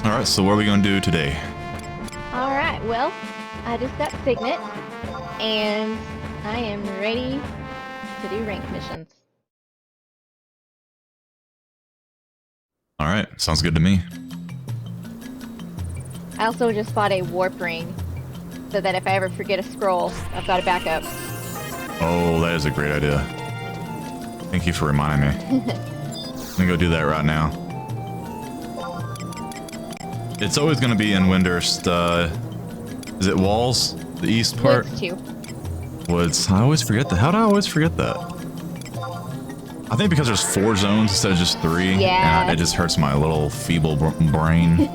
Alright, so what are we going to do today? Alright, well, I just got Signet, and I am ready to do rank missions. Alright, sounds good to me. I also just bought a warp ring, so that if I ever forget a scroll, I've got a backup. Oh, that is a great idea. Thank you for reminding me. Let me go do that right now. It's always going to be in Windurst, is it Walls? The east part? Woods, too. Woods. I always forget that. How do I always forget that? I think because there's 4 zones instead of just 3. Yeah. And it just hurts my little feeble brain.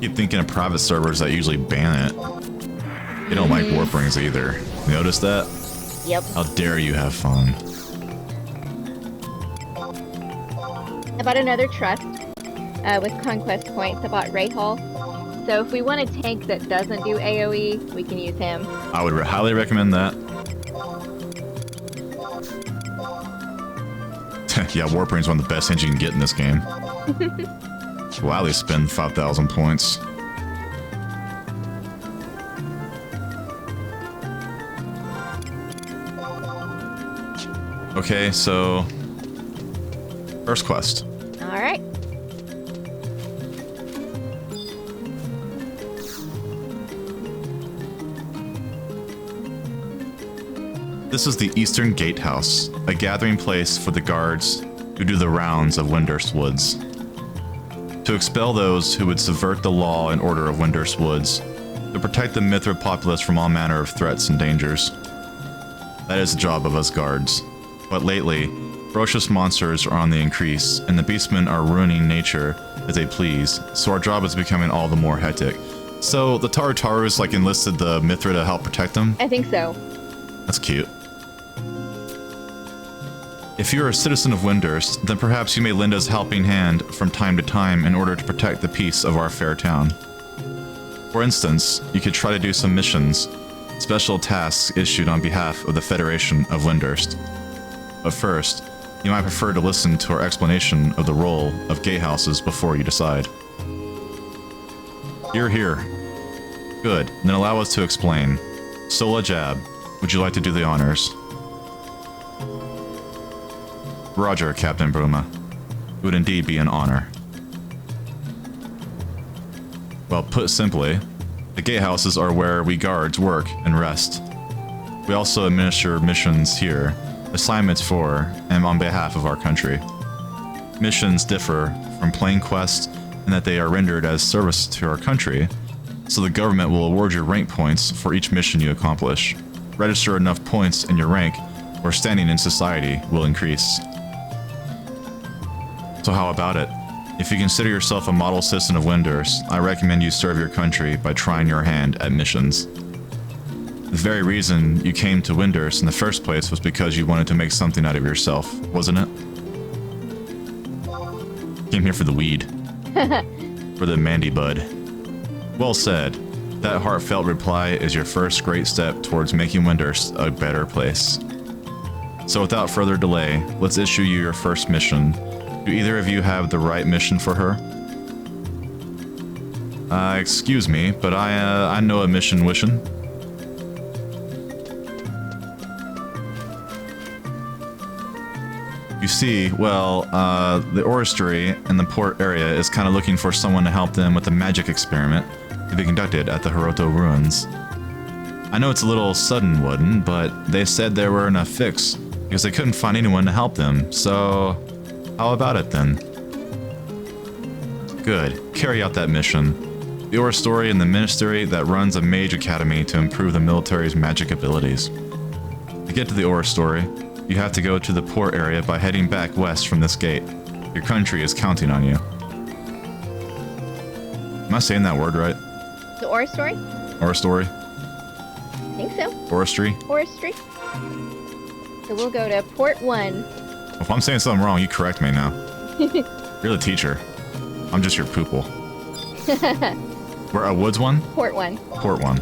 Keep thinking of private servers that usually ban it. They don't like warp rings either. You notice that? Yep. How dare you have fun? I bought another trust with conquest points. I bought Ray Hall. So if we want a tank that doesn't do AoE, we can use him. I would highly recommend that. Yeah, warp ring's one of the best things you can get in this game. Wow, they spend 5,000 points. Okay, so first quest. All right. This is the Eastern Gatehouse, a gathering place for the guards who do the rounds of Windurst Woods. To expel those who would subvert the law and order of Windurst Woods, to protect the Mithra populace from all manner of threats and dangers. That is the job of us guards. But lately, ferocious monsters are on the increase, and the beastmen are ruining nature as they please, so our job is becoming all the more hectic. So the Tarutarus like enlisted the Mithra to help protect them? I think so. That's cute. If you're a citizen of Windurst, then perhaps you may lend us a helping hand from time to time in order to protect the peace of our fair town. For instance, you could try to do some missions, special tasks issued on behalf of the Federation of Windurst. But first, you might prefer to listen to our explanation of the role of gatehouses before you decide. You're here. Good, then allow us to explain. Sola Jab, would you like to do the honors? Roger, Captain Bruma. It would indeed be an honor. Well, put simply, the gatehouses are where we guards work and rest. We also administer missions here, assignments for and on behalf of our country. Missions differ from plain quests in that they are rendered as service to our country, so the government will award you rank points for each mission you accomplish. Register enough points in your rank, or standing in society will increase. So how about it? If you consider yourself a model citizen of Windurst, I recommend you serve your country by trying your hand at missions. The very reason you came to Windurst in the first place was because you wanted to make something out of yourself, wasn't it? Came here for the weed. For the Mandy Bud. Well said. That heartfelt reply is your first great step towards making Windurst a better place. So without further delay, let's issue you your first mission. Do either of you have the right mission for her? Excuse me, but I know a mission wishing. You see, well, the Orrery in the port area is kind of looking for someone to help them with a magic experiment to be conducted at the Hiroto Ruins. I know it's a little sudden, Wooden, but they said there were enough fix because they couldn't find anyone to help them, so how about it then? Good. Carry out that mission. The Orrery and the Ministry that runs a mage academy to improve the military's magic abilities. To get to the Orrery, you have to go to the port area by heading back west from this gate. Your country is counting on you. Am I saying that word right? The Orrery? Orrery? I think so. Orrery? Orrery. So we'll go to Port 1. If I'm saying something wrong, you correct me now. You're the teacher. I'm just your poople. We're a woods one? Port one. Port one.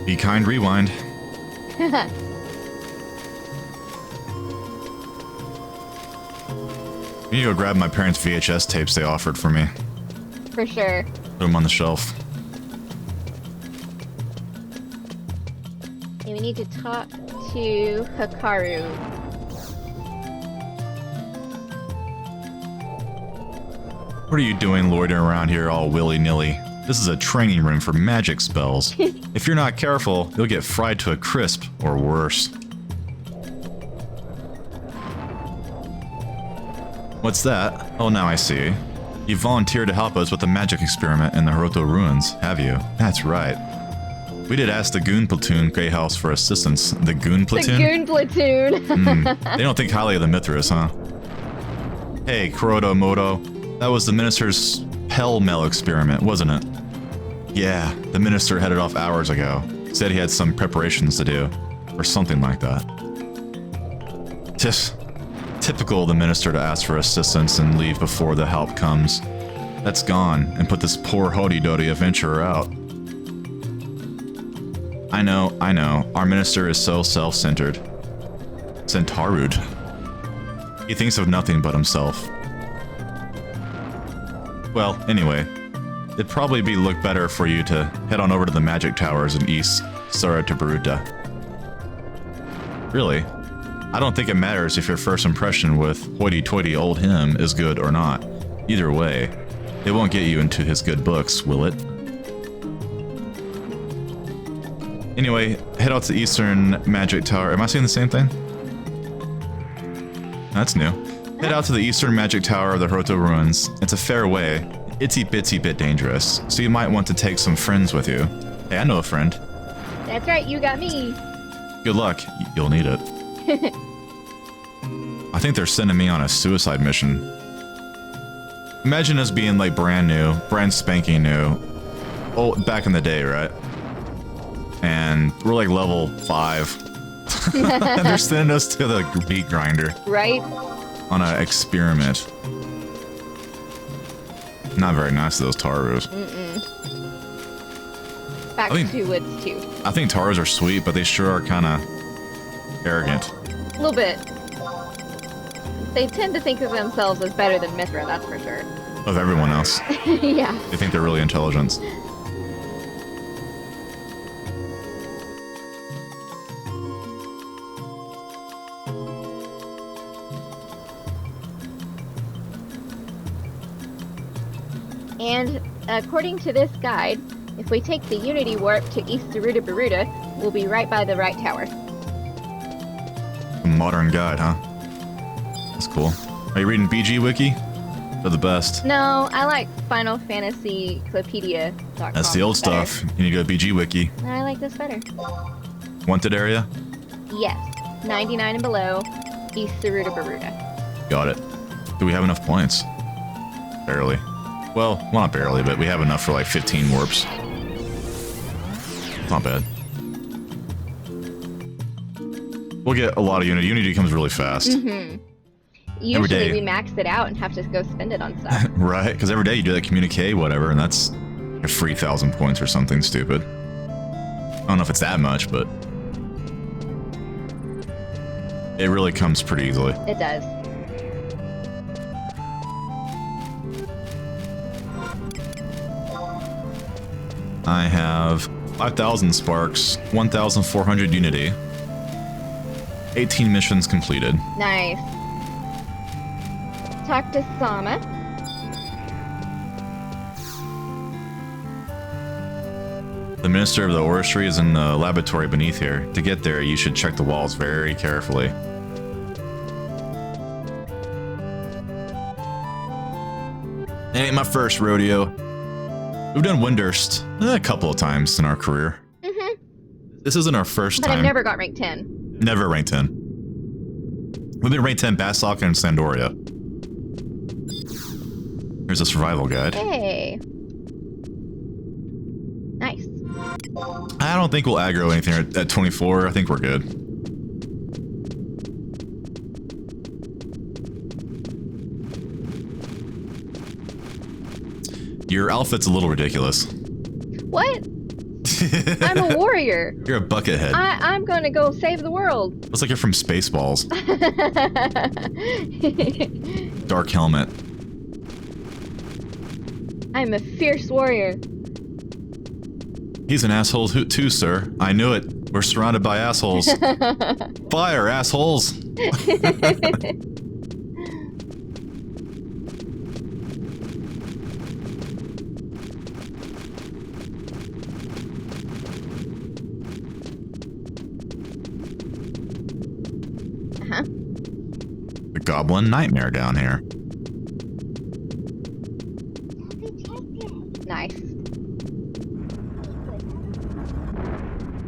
Be kind, rewind. Yeah. You need to go grab my parents' VHS tapes they offered for me. For sure. Put them on the shelf. And we need to talk to Hikaru. What are you doing loitering around here all willy-nilly? This is a training room for magic spells. If you're not careful, you'll get fried to a crisp, or worse. What's that? Oh, now I see. You volunteered to help us with the magic experiment in the Hiroto ruins, have you? That's right. We did ask the Goon Platoon Grey House for assistance. The Goon Platoon? The Goon Platoon! They don't think highly of the Mithras, huh? Hey, Kuroda-moto. That was the minister's pell-mell experiment, wasn't it? Yeah, the minister headed off hours ago. Said he had some preparations to do. Or something like that. Typical of the minister to ask for assistance and leave before the help comes. That's gone, and put this poor Hody-Dody adventurer out. I know. Our minister is so self-centered. Centaurude. He thinks of nothing but himself. Well, anyway, it'd probably look better for you to head on over to the magic towers in East Saratobaruta. Really? I don't think it matters if your first impression with hoity-toity old him is good or not. Either way, it won't get you into his good books, will it? Anyway, head out to Eastern Magic Tower. Am I saying the same thing? That's new. Head out to the Eastern Magic Tower of the Hiroto Ruins. It's a fair way. Itsy-bitsy bit dangerous, so you might want to take some friends with you. Hey, I know a friend. That's right, you got me. Good luck. You'll need it. I think they're sending me on a suicide mission. Imagine us being like brand spanking new. Oh, back in the day, right? And we're like level 5. And they're sending us to the beat grinder. Right? On an experiment. Not very nice to those Tarus. Back to Woods 2. I think Tarus are sweet, but they sure are kind of arrogant. A little bit. They tend to think of themselves as better than Mithra, that's for sure. Of everyone else. Yeah. They think they're really intelligent. And according to this guide, if we take the Unity Warp to East Saratobaruta, we'll be right by the right tower. A modern guide, huh? That's cool. Are you reading BG Wiki? They're the best. No, I like Final Fantasy Clopedia.com. That's the old stuff. You need to go to BG Wiki. I like this better. Wanted area? Yes. 99 and below, East Saratobaruta. Got it. Do we have enough points? Barely. Well, not barely, but we have enough for like 15 warps. Not bad. We'll get a lot of Unity. Unity comes really fast. Usually we max it out and have to go spend it on stuff. Right, because every day you do that communique, whatever, and that's a free 1,000 points or something stupid. I don't know if it's that much, but it really comes pretty easily. It does. I have 5,000 sparks, 1,400 Unity, 18 missions completed. Nice. Talk to Sama. The Minister of the Oristry is in the laboratory beneath here. To get there, you should check the walls very carefully. It ain't my first rodeo. We've done Windurst a couple of times in our career. This isn't our first But time. I've never got rank 10. Never ranked 10. We've been ranked 10 Basok and Sandoria. Here's a survival guide. Hey. Nice. I don't think we'll aggro anything at 24. I think we're good. Your outfit's a little ridiculous. What? I'm a warrior. You're a buckethead. I'm gonna go save the world. Looks like you're from Spaceballs. Dark helmet. I'm a fierce warrior. He's an asshole too, sir. I knew it. We're surrounded by assholes. Fire, assholes! The Goblin Nightmare down here. Nice.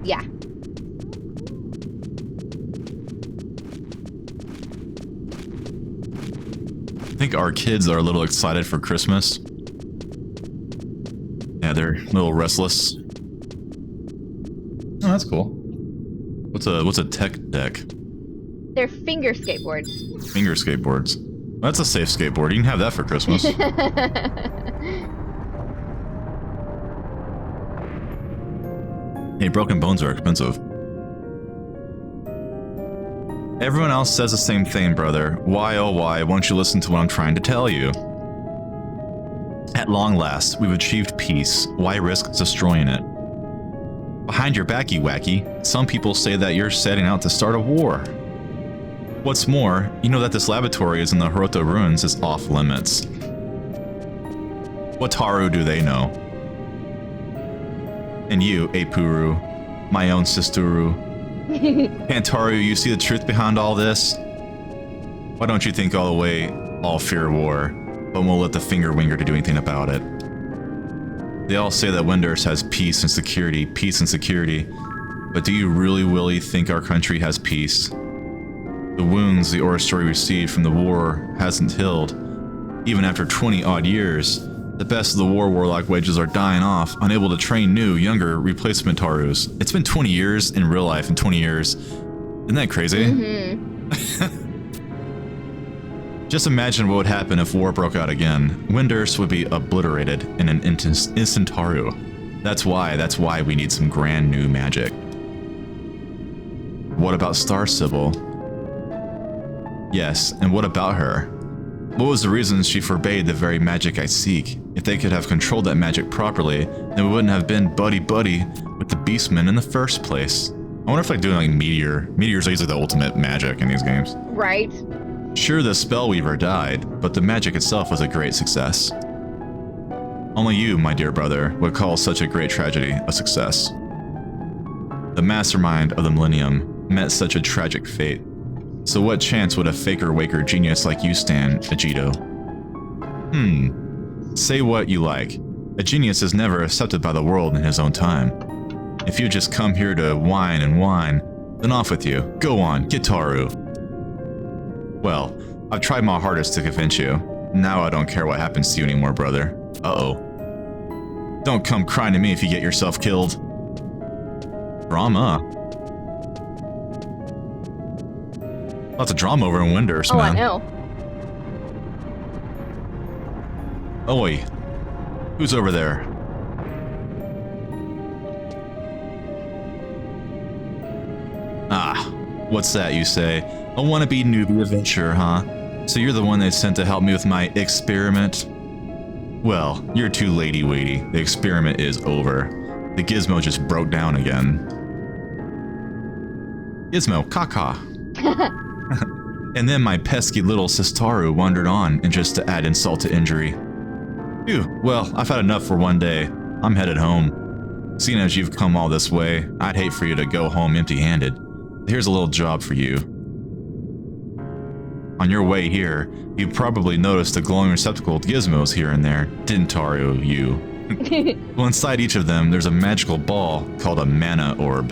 Yeah. I think our kids are a little excited for Christmas. Yeah, they're a little restless. Oh, that's cool. What's a tech deck? They're finger skateboards. Finger skateboards. That's a safe skateboard. You can have that for Christmas. Hey, broken bones are expensive. Everyone else says the same thing, brother. Why, oh why, won't you listen to what I'm trying to tell you? At long last, we've achieved peace. Why risk destroying it? Behind your backy wacky, some people say that you're setting out to start a war. What's more, you know that this laboratory is in the Hiroto ruins is off limits. What Taru do they know? And you, Epuru, my own Sisturu. Can't Taru, you see the truth behind all this? Why don't you think all the way, all fear war, but won't let the finger winger to do anything about it? They all say that Windurst has peace and security, but do you really think our country has peace? The wounds the Aura story received from the war hasn't healed. Even after 20 odd years, the best of the warlock wages are dying off, unable to train new, younger replacement Tarus. It's been 20 years in real life and 20 years. Isn't that crazy? Mm-hmm. Just imagine what would happen if war broke out again. Windurst would be obliterated in an instant Taru. That's why we need some grand new magic. What about Star Sybil? Yes, and what about her? What was the reason she forbade the very magic I seek? If they could have controlled that magic properly, then we wouldn't have been buddy-buddy with the Beastmen in the first place. I wonder if doing like Meteor. Meteor's usually the ultimate magic in these games. Right. Sure, the Spellweaver died, but the magic itself was a great success. Only you, my dear brother, would call such a great tragedy a success. The mastermind of the Millennium met such a tragic fate. So what chance would a faker-waker genius like you stand, Agito? Say what you like. A genius is never accepted by the world in his own time. If you just come here to whine and whine, then off with you. Go on, get Taru. Well, I've tried my hardest to convince you. Now I don't care what happens to you anymore, brother. Uh-oh. Don't come crying to me if you get yourself killed. Drama. Lots of drama over in Windurst, man. I know. Oi. Who's over there? Ah, what's that you say? A wannabe newbie adventurer, huh? So you're the one they sent to help me with my experiment? Well, you're too latey-waity. The experiment is over. The gizmo just broke down again. Gizmo, caca. And then my pesky little Sistaru wandered on, and just to add insult to injury. Phew, well, I've had enough for one day. I'm headed home. Seeing as you've come all this way, I'd hate for you to go home empty-handed. Here's a little job for you. On your way here, you probably noticed the glowing receptacle gizmos here and there, didn't Taru, you? Well, inside each of them, there's a magical ball called a mana orb.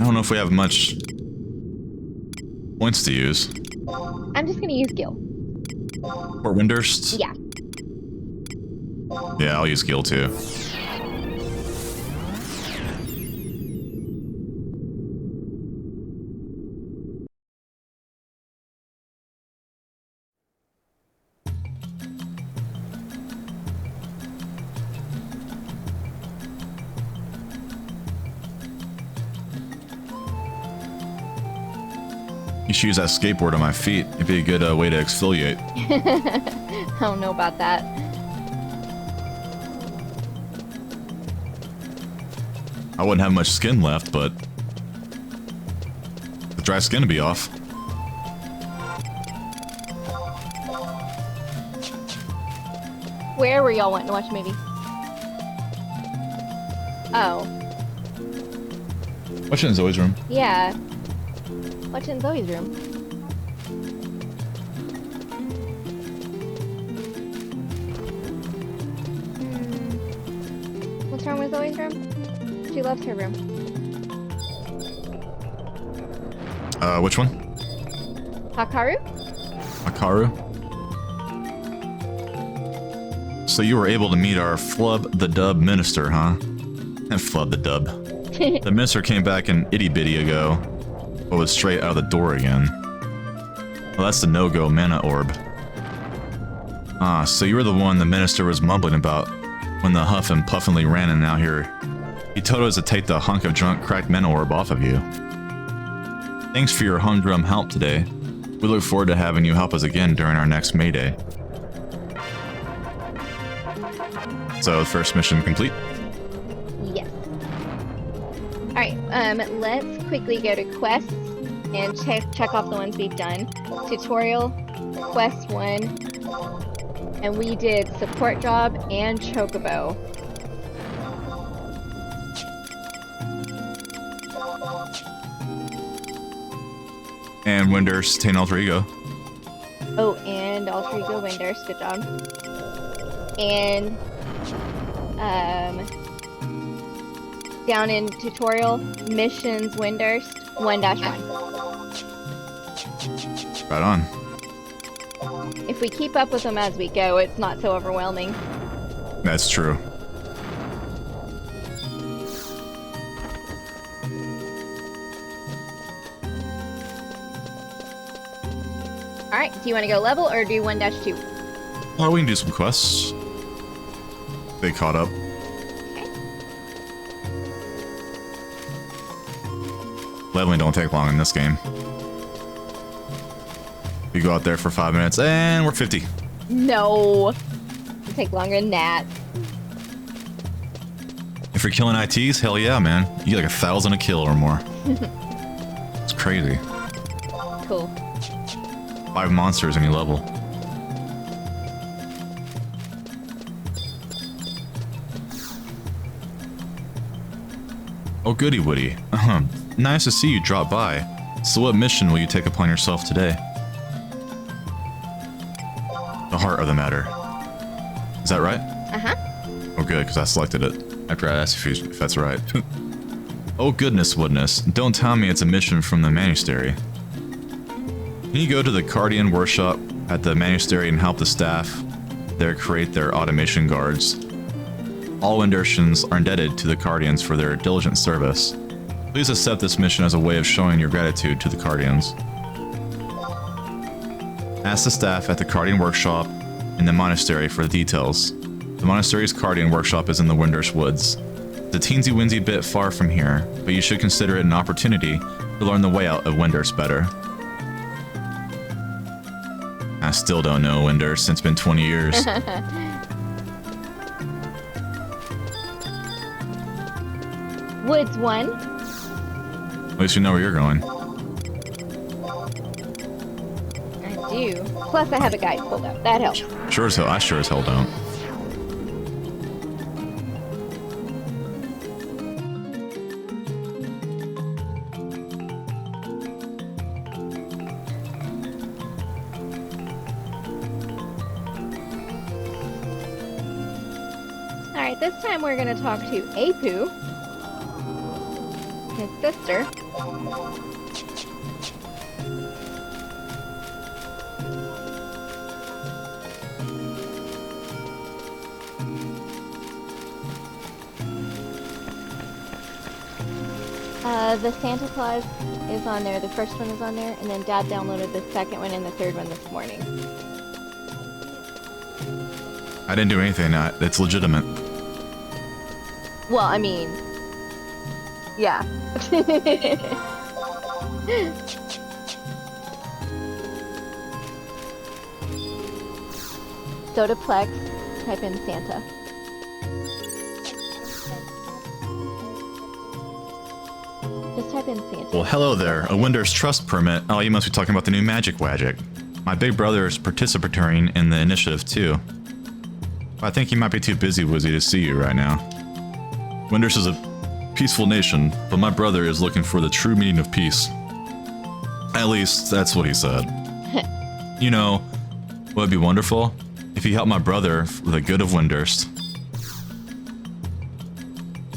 I don't know if we have much points to use. I'm just gonna use Gil. Fort Windurst? Yeah. Yeah, I'll use Gil too. You should use that skateboard on my feet. It'd be a good way to exfoliate. I don't know about that. I wouldn't have much skin left, but the dry skin would be off. Where were y'all wanting to watch a movie? Oh. Watch it in Zoe's room. Yeah. Watch it in Zoe's room. What's wrong with Zoe's room? She loves her room. Which one? Hakaru? Hakaru? So you were able to meet our Flub the Dub minister, huh? And Flub the Dub. The minister came back an itty bitty ago, but was straight out of the door again. Well, that's the no-go mana orb. Ah, so you were the one the minister was mumbling about when the huff and puffingly ran in out here. He told us to take the hunk of drunk cracked mana orb off of you. Thanks for your humdrum help today. We look forward to having you help us again during our next Mayday. So, first mission complete? Yes. Alright, let's quickly go to quests and check off the ones we've done. Tutorial, quest 1, and we did support job and chocobo. And Windurst, Tain Alter Ego. Oh, and Alter Ego Windurst, good job. And, down in tutorial, missions Windurst, 1-1. Right on. If we keep up with them as we go, it's not so overwhelming. That's true. Alright, do you want to go level or do 1-2? Oh, we can do some quests. They caught up. Okay. Leveling don't take long in this game. We go out there for 5 minutes and we're 50. No! It'll take longer than that. If you're killing ITs, hell yeah, man. You get like 1,000 a kill or more. It's crazy. Cool. 5 monsters any level. Oh, goody woody. Nice to see you drop by. So what mission will you take upon yourself today? The heart of the matter. Is that right? Uh-huh. Oh, good, because I selected it after I asked if that's right. Oh, goodness woodness. Don't tell me it's a mission from the monastery. Can you go to the Cardian workshop at the monastery and help the staff there create their automation guards? All Windurstians are indebted to the Cardians for their diligent service. Please accept this mission as a way of showing your gratitude to the Cardians. Ask the staff at the Cardian workshop in the monastery for the details. The monastery's Cardian workshop is in the Windurst woods. It's a teensy-winsy bit far from here, but you should consider it an opportunity to learn the way out of Windurst better. I still don't know Windurst, it's been 20 years. Woods 1. At least you know where you're going. I do. Plus I have a guide pulled up. That helps. Sure as hell, I sure as hell don't. Alright, this time we're going to talk to Apu. his sister. The Santa Claus is on there, the first one is on there, and then Dad downloaded the second one and the third one this morning. I didn't do anything. It's legitimate. Well, I mean, yeah. Sodaplex, type in Santa. Just type in Santa. Well, hello there. A Windurst trust permit. Oh, you must be talking about the new magic wadget. My big brother is participating in the initiative too. I think he might be too busy-wizzy to see you right now. Windurst is a peaceful nation, but my brother is looking for the true meaning of peace. At least, that's what he said. You know, what would be wonderful? If he helped my brother for the good of Windurst.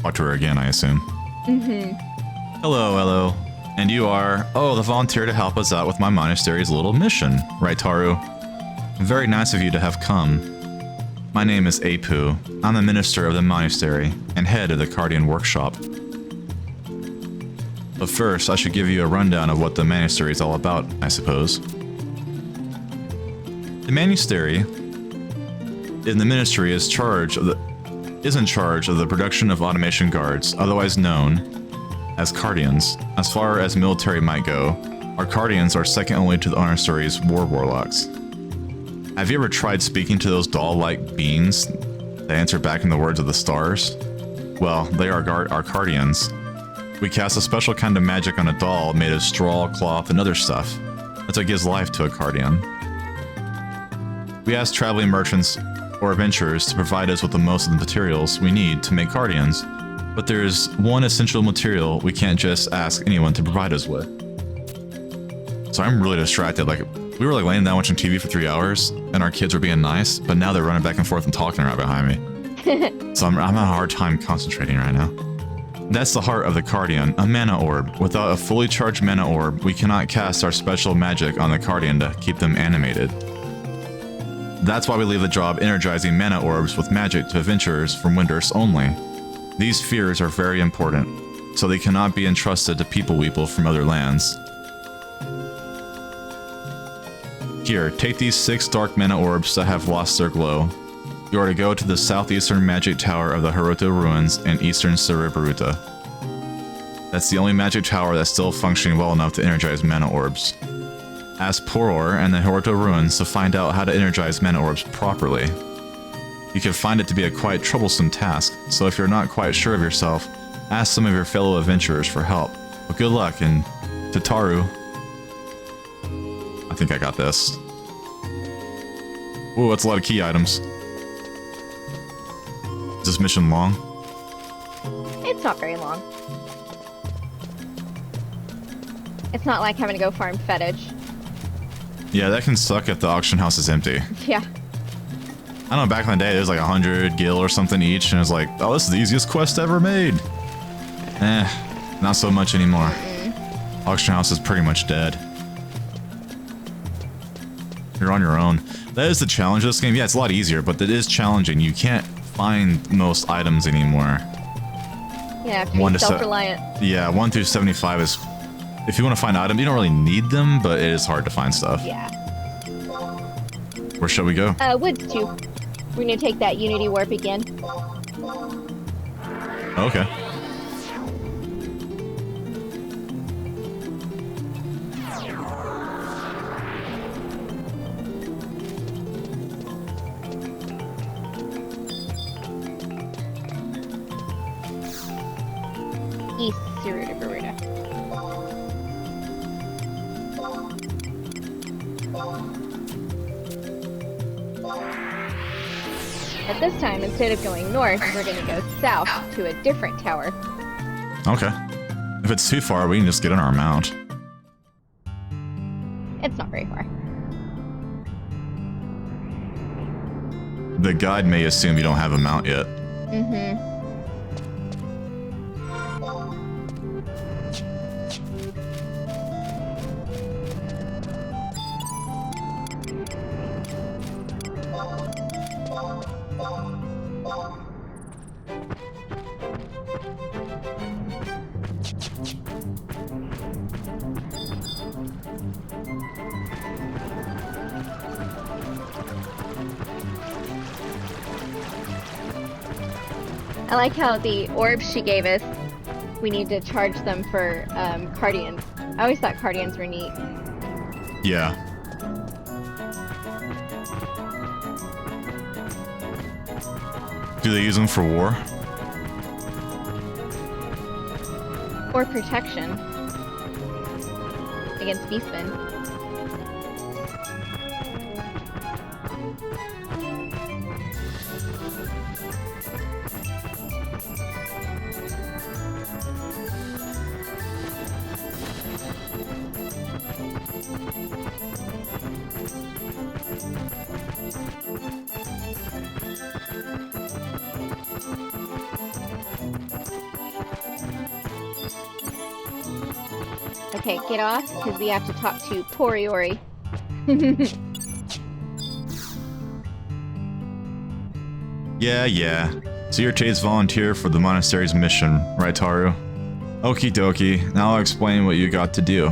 Talk to her again, I assume. Mm-hmm. Hello, hello. And you are, the volunteer to help us out with my monastery's little mission, right, Taru? Very nice of you to have come. My name is Apu. I'm the minister of the monastery and head of the Cardian workshop. But first, I should give you a rundown of what the monastery is all about, I suppose. The monastery in the ministry is in charge of the production of automation guards, otherwise known as Cardians. As far as military might go, our Cardians are second only to the monastery's war warlocks. Have you ever tried speaking to those doll-like beings that answer back in the words of the stars? Well, they are our Cardians. We cast a special kind of magic on a doll made of straw, cloth, and other stuff. That's what gives life to a Cardian. We ask traveling merchants or adventurers to provide us with the most of the materials we need to make Cardians. But there's one essential material we can't just ask anyone to provide us with. So I'm really distracted. Like, we were like laying down watching TV for 3 hours, and our kids were being nice, but now they're running back and forth and talking right behind me. So I'm having a hard time concentrating right now. That's the heart of the Cardian, a mana orb. Without a fully charged mana orb, we cannot cast our special magic on the Cardian to keep them animated. That's why we leave the job energizing mana orbs with magic to adventurers from Windurst only. These spheres are very important, so they cannot be entrusted to people-weeple from other lands. Here, take these 6 dark mana orbs that have lost their glow. You are to go to the southeastern magic tower of the Hiroto ruins in eastern Cerebaruta. That's the only magic tower that's still functioning well enough to energize mana orbs. Ask Poror and the Hiroto ruins to find out how to energize mana orbs properly. You can find it to be a quite troublesome task, so if you're not quite sure of yourself, ask some of your fellow adventurers for help. But good luck, and to Taru. I think I got this. Ooh, that's a lot of key items. Is this mission long? It's not very long. It's not like having to go farm fetish. Yeah, that can suck if the auction house is empty. Yeah. I don't know, back in the day, there's like 100 gil or something each, and it's like, oh, this is the easiest quest ever made. Not so much anymore. Auction house is pretty much dead. You're on your own. That is the challenge of this game. Yeah, it's a lot easier, but it is challenging. You can't find most items anymore. Yeah, be self-reliant. Yeah, 1 through 75 is... If you want to find items, you don't really need them, but it is hard to find stuff. Yeah. Where shall we go? Woods 2. We're gonna take that Unity Warp again. Okay. East Cerebaruta. But this time, instead of going north, we're gonna go south to a different tower. Okay. If it's too far, we can just get on our mount. It's not very far. The guide may assume you don't have a mount yet. Mm-hmm. I like how the orbs she gave us, we need to charge them for Cardians. I always thought Cardians were neat. Yeah. Do they use them for war? Or protection. Against Beastmen. Okay, get off, because we have to talk to Poriori. Yeah. So you're Jade's volunteer for the monastery's mission, right, Taru? Okie dokie, now I'll explain what you got to do.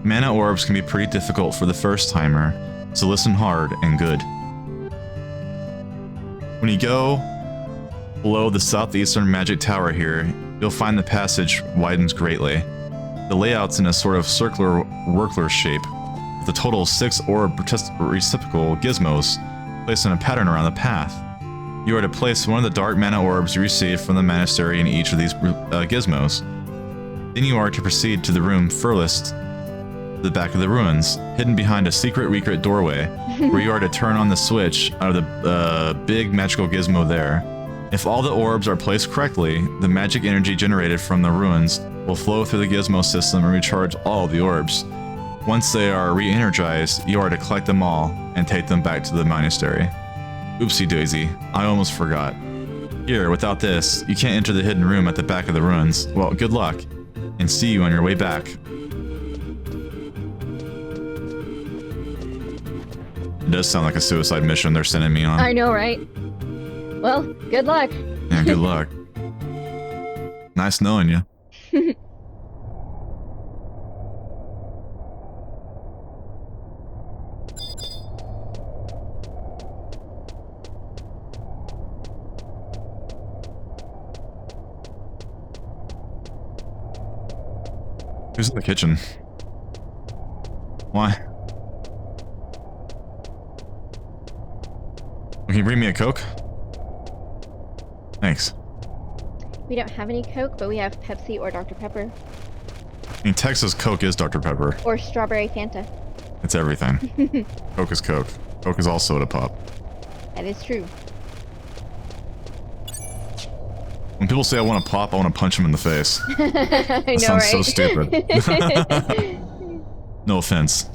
Mana orbs can be pretty difficult for the first timer, so listen hard and good. When you go below the southeastern magic tower here, you'll find the passage widens greatly. The layout's in a sort of circular workler shape, with a total of 6 orb reciprocal gizmos placed in a pattern around the path. You are to place one of the dark mana orbs you received from the monastery in each of these gizmos. Then you are to proceed to the room furthest to the back of the ruins, hidden behind a secret doorway, where you are to turn on the switch out of the big magical gizmo there. If all the orbs are placed correctly, the magic energy generated from the ruins will flow through the gizmo system and recharge all the orbs. Once they are re-energized, you are to collect them all and take them back to the monastery. Oopsie daisy, I almost forgot. Here, without this, you can't enter the hidden room at the back of the ruins. Well, good luck, and see you on your way back. It does sound like a suicide mission they're sending me on. I know, right? Well, good luck. Yeah, good luck. Nice knowing you. Who's in the kitchen? Why? Can you bring me a Coke? Thanks. We don't have any Coke, but we have Pepsi or Dr. Pepper. In Texas, Coke is Dr. Pepper. Or strawberry Fanta. It's everything. Coke is Coke. Coke is all soda pop. That is true. When people say I want to pop, I want to punch them in the face. I That know, sounds right? so stupid. No offense.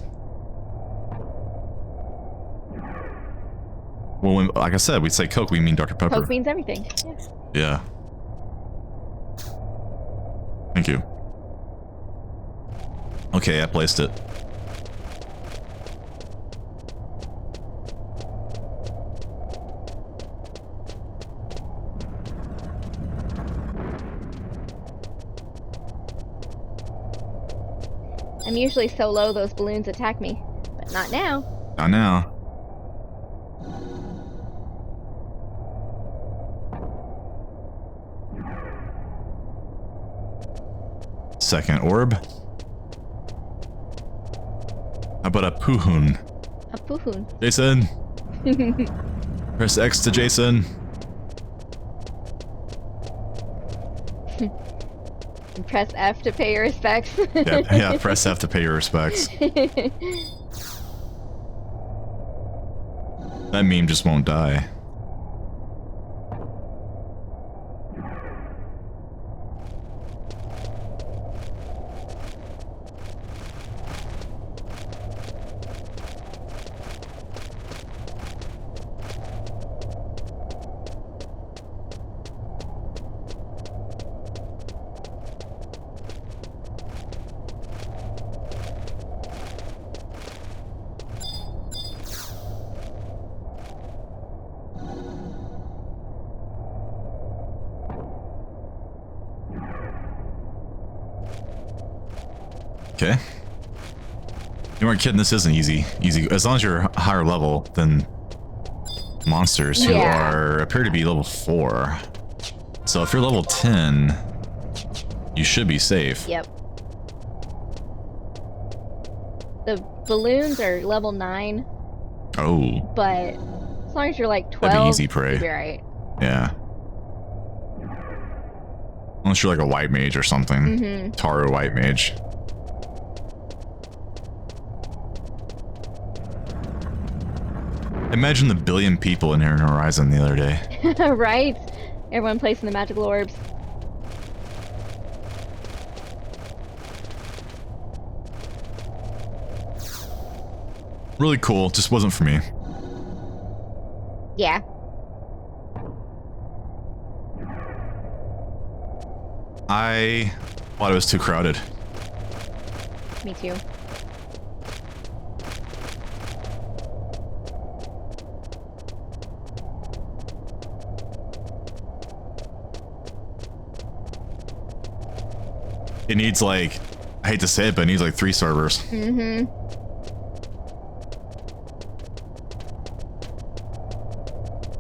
Well, like I said, we say Coke, we mean Dr. Pepper. Coke means everything. Yeah. Yeah. Thank you. Okay, I placed it. I'm usually so low those balloons attack me, but not now. Not now. Second orb. How about a Puhun? A Puhun. Jason! Press X to Jason. And press F to pay your respects. Yeah, press F to pay your respects. That meme just won't die. Okay. You weren't kidding, this isn't easy. As long as you're higher level than monsters who appear to be level 4. So if you're level 10, you should be safe. Yep. The balloons are level 9. Oh. But as long as you're like 12, That'd be easy prey. you'll be alright. Yeah. Unless you're like a white mage or something. Taru white mage. Imagine the billion people in here in Horizon the other day. Right? Everyone placing the magical orbs. Really cool, just wasn't for me. Yeah. I thought it was too crowded. Me too. It needs like, I hate to say it, but it needs like 3 servers. Mm-hmm.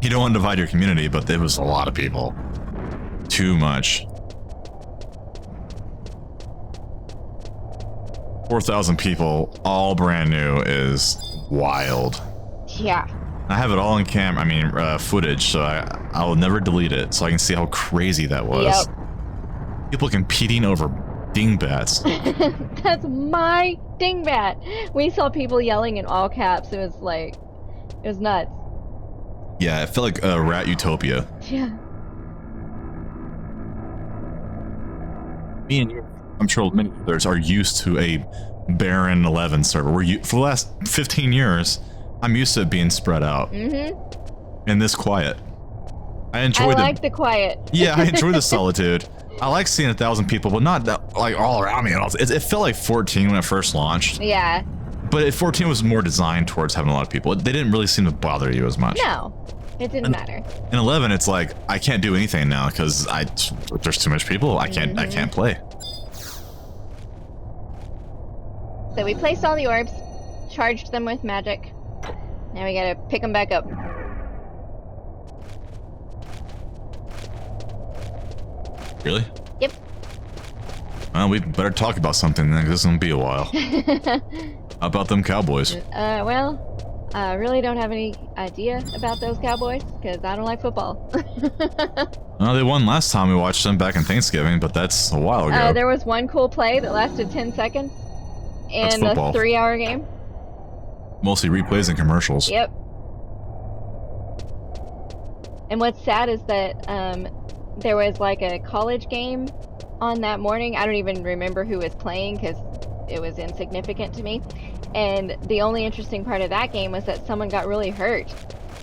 You don't want to divide your community, but there was a lot of people. Too much. 4,000 people, all brand new, is wild. Yeah. I have it all in footage, so I will never delete it, so I can see how crazy that was. Yep. People competing over dingbats. That's my dingbat. We saw people yelling in all caps. It was nuts. Yeah, it felt like a rat utopia. Yeah. Me and you, I'm sure many others are used to a barren 11 server. For the last 15 years, I'm used to it being spread out. And this quiet. I like the quiet. Yeah, I enjoy the solitude. I like seeing 1,000 people, but not that, like all around me. It felt like 14 when it first launched. Yeah. But 14 was more designed towards having a lot of people. They didn't really seem to bother you as much. No, it didn't matter. In 11, it's like I can't do anything now because there's too much people. I can't play. So we placed all the orbs, charged them with magic. Now we gotta pick them back up. Really? Yep. Well, we better talk about something then, 'cause this is gonna be a while. How about them Cowboys? Well, I really don't have any idea about those Cowboys, because I don't like football. Well, they won last time we watched them back in Thanksgiving, but that's a while ago. There was one cool play that lasted 10 seconds in a 3-hour game. Mostly replays and commercials. Yep. And what's sad is that there was like a college game on that morning. I don't even remember who was playing because it was insignificant to me. And the only interesting part of that game was that someone got really hurt.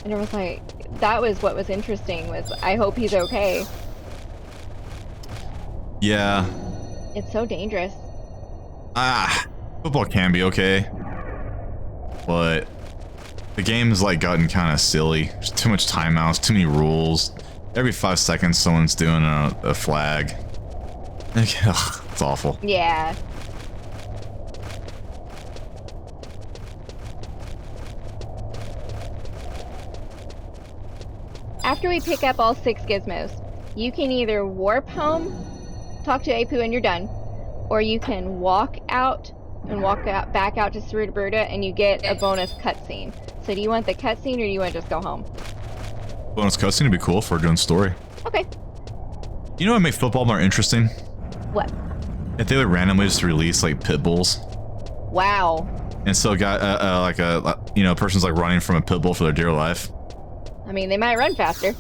And it was like, that was what was interesting, was I hope he's okay. Yeah. It's so dangerous. Football can be okay. But the game's like gotten kind of silly. There's too much timeouts, too many rules. Every 5 seconds someone's doing a flag. It's awful. Yeah. After we pick up all 6 gizmos, you can either warp home, talk to Apu and you're done, or you can walk out and back out to Ceruta and you get a bonus cutscene. So do you want the cutscene or do you want to just go home? Bonus cutscene would be cool for doing story. Okay. You know what would make football more interesting? What? If they would randomly just release like pit bulls. Wow. And so got like a person's like running from a pit bull for their dear life. I mean, they might run faster.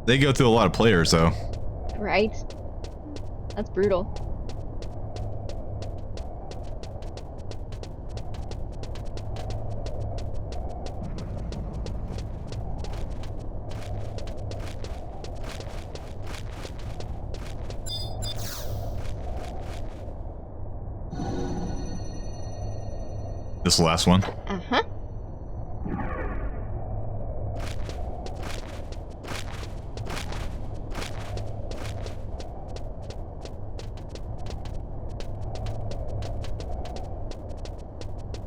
They go through a lot of players though. Right? That's brutal. This is the last one? Uh-huh.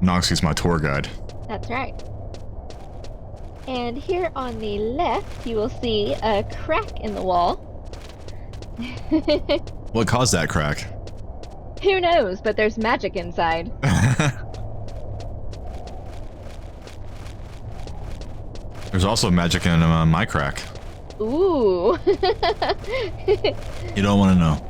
Noxie's my tour guide. That's right. And here on the left, you will see a crack in the wall. What caused that crack? Who knows, but there's magic inside. There's also magic in my crack. Ooh. You don't want to know.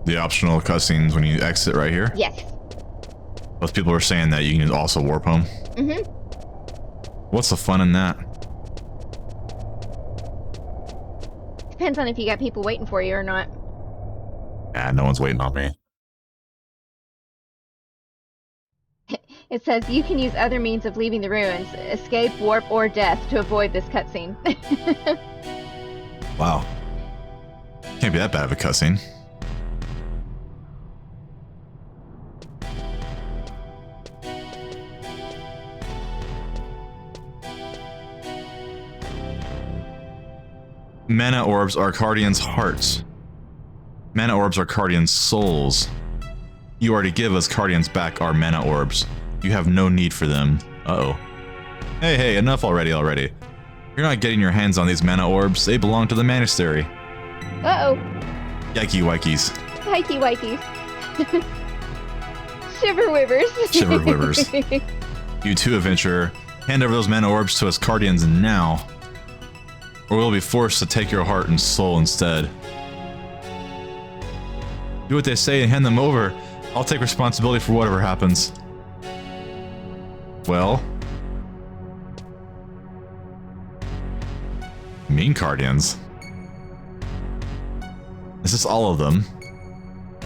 The optional cutscenes when you exit right here. Yes. Most people are saying that you can also warp home. Mm-hmm. What's the fun in that? Depends on if you got people waiting for you or not. Yeah, no one's waiting on me. It says you can use other means of leaving the ruins, escape, warp, or death to avoid this cutscene. Wow. Can't be that bad of a cutscene. Mana orbs are Cardian's hearts. Mana orbs are Cardian's souls. You already give us Cardians back our mana orbs. You have no need for them. Uh-oh. Hey, enough already. You're not getting your hands on these mana orbs. They belong to the monastery. Uh-oh. Yikey wikeys. Hikey wikeys. Shiver wivers. Shiver wivers. You too, adventurer. Hand over those mana orbs to us Cardians now. Or we'll be forced to take your heart and soul instead. Do what they say and hand them over. I'll take responsibility for whatever happens. Well... mean Cardians. Is this all of them?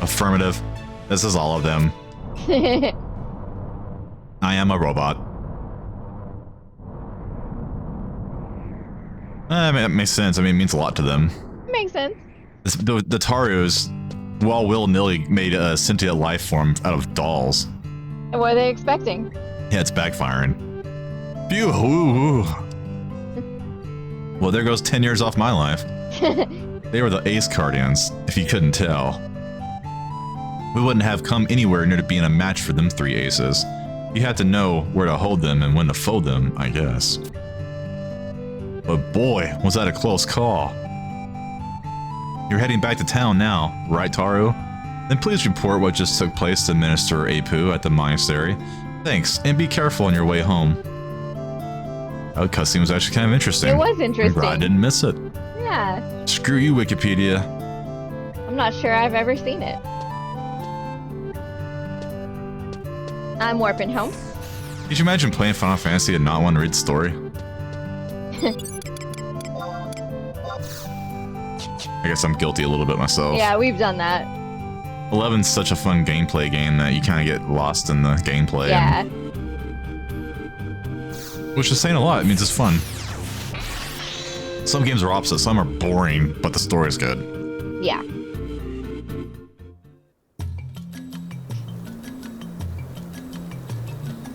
Affirmative. This is all of them. I am a robot. I mean, it makes sense. I mean, it means a lot to them. Makes sense. The Tarus, well, willy-nilly made a sentient life form out of dolls. And what are they expecting? Yeah, it's backfiring. Phew, ooh. Well, there goes 10 years off my life. They were the ace Cardians, if you couldn't tell. We wouldn't have come anywhere near to being a match for them 3 aces. You had to know where to hold them and when to fold them, I guess. But boy, was that a close call. You're heading back to town now, right, Taru? Then please report what just took place to Minister Apu at the monastery. Thanks, and be careful on your way home. That cutscene was actually kind of interesting. It was interesting. I'm glad I didn't miss it. Yeah. Screw you, Wikipedia. I'm not sure I've ever seen it. I'm warping home. Could you imagine playing Final Fantasy and not want to read the story? I guess I'm guilty a little bit myself. Yeah, we've done that. 11's such a fun gameplay game that you kind of get lost in the gameplay. Yeah. Which is saying a lot. It means it's fun. Some games are opposite. Some are boring, but the story's good. Yeah.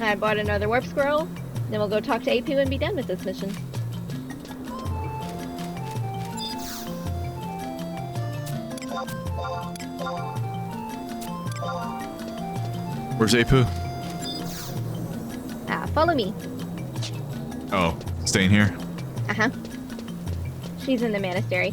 I bought another warp scroll. Then we'll go talk to Apu and be done with this mission. Where's Apu? Follow me. Oh, staying here? Uh-huh. She's in the monastery.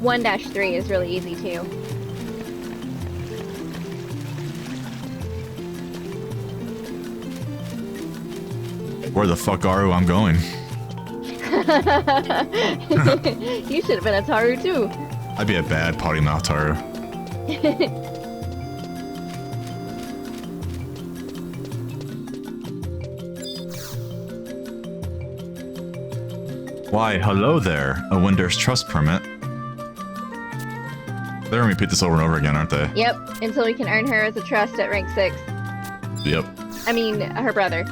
One dash 3 is really easy too. Where the fuck are you? I'm going. You should have been a Taru too. I'd be a bad potty mouth Taru. Why, hello there. A Windurst trust permit. They're gonna repeat this over and over again, aren't they? Yep, until we can earn her as a trust at rank 6. Yep. I mean, her brother.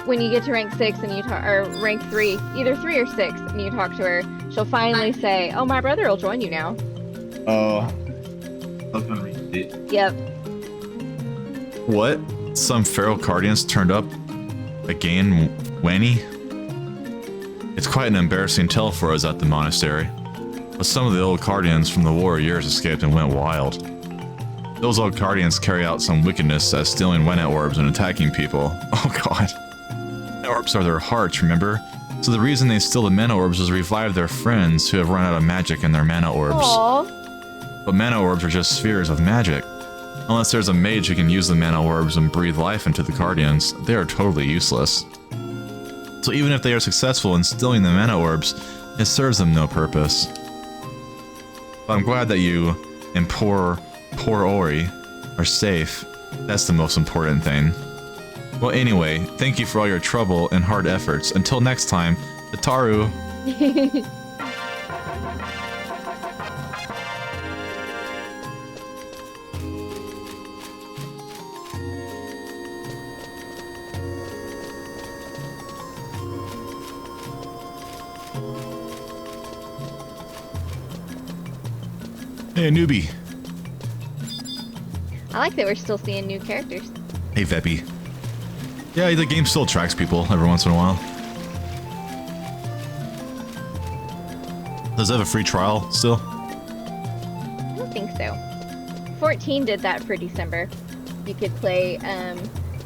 When you get to rank 6 and you talk, or rank 3, either 3 or 6, and you talk to her, she'll finally say, "Oh, my brother will join you now." Oh. Yep. What? Some feral guardians turned up again, Wenny? It's quite an embarrassing tale for us at the monastery. But some of the old guardians from the war years escaped and went wild. Those old guardians carry out some wickedness as stealing Wennet orbs and attacking people. Oh god. The orbs are their hearts, remember? So the reason they steal the mana orbs is to revive their friends who have run out of magic in their mana orbs. Aww. But mana orbs are just spheres of magic. Unless there's a mage who can use the mana orbs and breathe life into the guardians, they are totally useless. So even if they are successful in stealing the mana orbs, it serves them no purpose. But I'm glad that you and poor Ori are safe. That's the most important thing. Well, anyway, thank you for all your trouble and hard efforts. Until next time, Ataru. Hey, newbie. I like that we're still seeing new characters. Hey, Veppy. Yeah, the game still attracts people every once in a while. Does it have a free trial still? I don't think so. 14 did that for December. You could play, I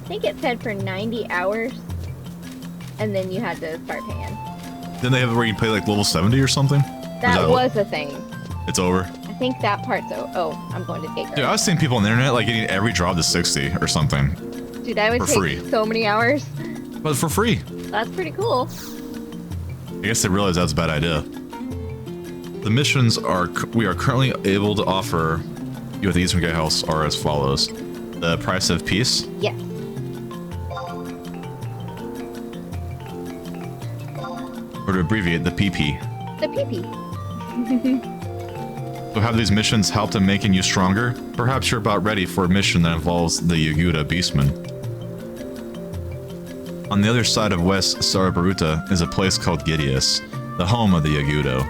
think it said for 90 hours, and then you had to start paying. Didn't they have it where you play like level 70 or something? That was a thing. It's over? I think that part's oh, I'm going to the gate. Dude, I was seeing people on the internet like getting every job to 60 or something. Dude, that would for take free. So many hours. But for free. That's pretty cool. I guess they realized that's a bad idea. The missions we are currently able to offer you at the Eastern Gatehouse are as follows. The price of peace. Yes. Or to abbreviate, the PP. The PP. So have these missions helped in making you stronger? Perhaps you're about ready for a mission that involves the Yaguda Beastmen. On the other side of West Sarabaruta is a place called Gideus, the home of the Yagudo.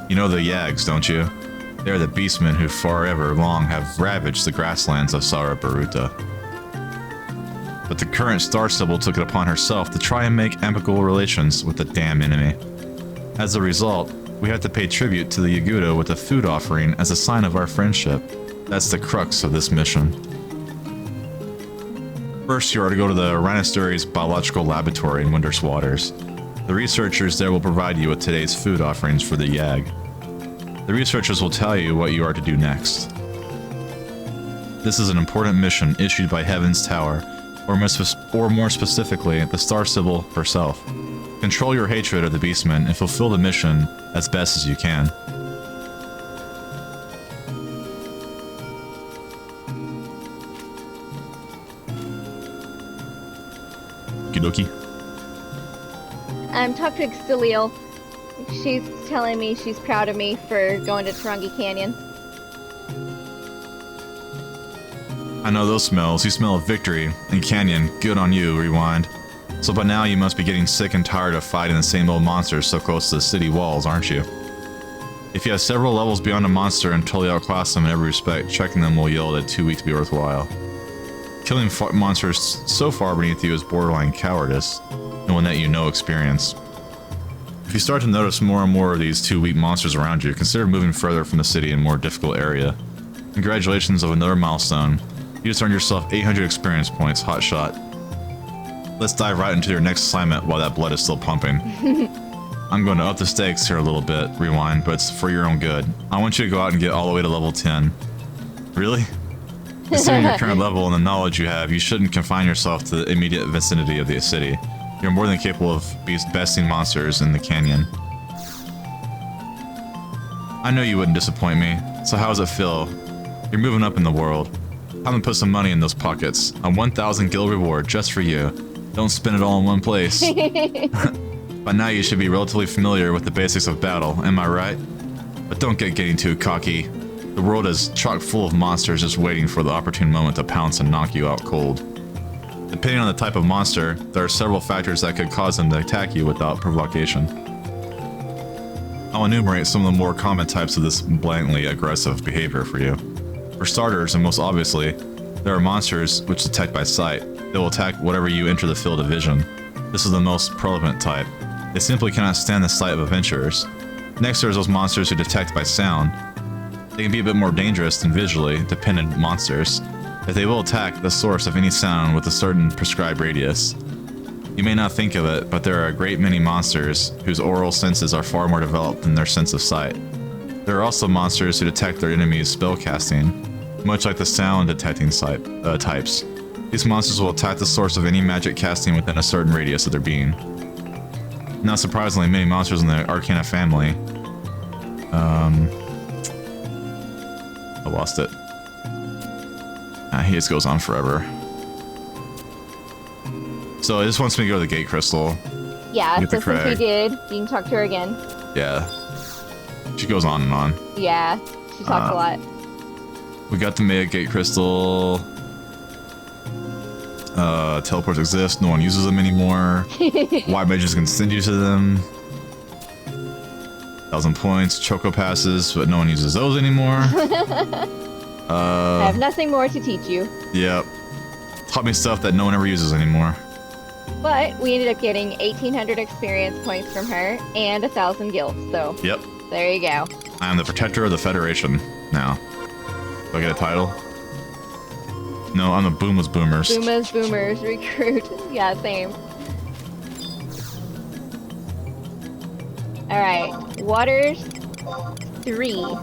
You know the Yags, don't you? They are the beastmen who forever long have ravaged the grasslands of Sarabaruta. But the current Star Sibyl took it upon herself to try and make amicable relations with the damn enemy. As a result, we have to pay tribute to the Yagudo with a food offering as a sign of our friendship. That's the crux of this mission. First, you are to go to the Rhinostery's biological laboratory in Windurst Waters. The researchers there will provide you with today's food offerings for the Yag. The researchers will tell you what you are to do next. This is an important mission issued by Heaven's Tower, or more specifically, the Star Sibyl herself. Control your hatred of the Beastmen and fulfill the mission as best as you can. Okie dokie. Talk to Xiliel. She's telling me she's proud of me for going to Tarangi Canyon. I know those smells. You smell of victory and canyon. Good on you, Rewind. So by now you must be getting sick and tired of fighting the same old monsters so close to the city walls, aren't you? If you have several levels beyond a monster and totally outclass them in every respect, checking them will yield a 2 week to be worthwhile. Killing monsters so far beneath you is borderline cowardice, and will net you no experience. If you start to notice more and more of these 2 weak monsters around you, consider moving further from the city in a more difficult area. Congratulations of another milestone. You just earned yourself 800 experience points, hot shot. Let's dive right into your next assignment while that blood is still pumping. I'm going to up the stakes here a little bit, Rewind, but it's for your own good. I want you to go out and get all the way to level 10. Really? Considering your current level and the knowledge you have, you shouldn't confine yourself to the immediate vicinity of the city. You're more than capable of besting monsters in the canyon. I know you wouldn't disappoint me, so how does it feel? You're moving up in the world. I'm gonna put some money in those pockets. A 1,000 gil reward just for you. Don't spend it all in one place. By now you should be relatively familiar with the basics of battle, am I right? But don't get getting too cocky. The world is chock full of monsters just waiting for the opportune moment to pounce and knock you out cold. Depending on the type of monster, there are several factors that could cause them to attack you without provocation. I'll enumerate some of the more common types of this blatantly aggressive behavior for you. For starters, and most obviously, there are monsters which detect by sight. They will attack whatever you enter the field of vision. This is the most prevalent type. They simply cannot stand the sight of adventurers. Next, there's those monsters who detect by sound. They can be a bit more dangerous than visually dependent monsters, if they will attack the source of any sound with a certain prescribed radius. You may not think of it, but there are a great many monsters whose aural senses are far more developed than their sense of sight. There are also monsters who detect their enemies' spell casting, much like the sound detecting types. These monsters will attack the source of any magic casting within a certain radius of their being. Not surprisingly, many monsters in the Arcana family. I lost it. He just goes on forever. So it just wants me to go to the gate crystal. Yeah, so since we did, you can talk to her again. Yeah. She goes on and on. Yeah, she talks a lot. We got the mega gate crystal. Teleports exist, no one uses them anymore. White mages can send you to them. 1,000 points, choco passes, but no one uses those anymore. I have nothing more to teach you. Yep. Taught me stuff that no one ever uses anymore. But we ended up getting 1,800 experience points from her and 1,000 gil, so... Yep. There you go. I am the protector of the Federation now. Do I get a title? No, I'm the Booma's Boomers. Booma's Boomers recruit. Yeah, same. Alright, Waters 3.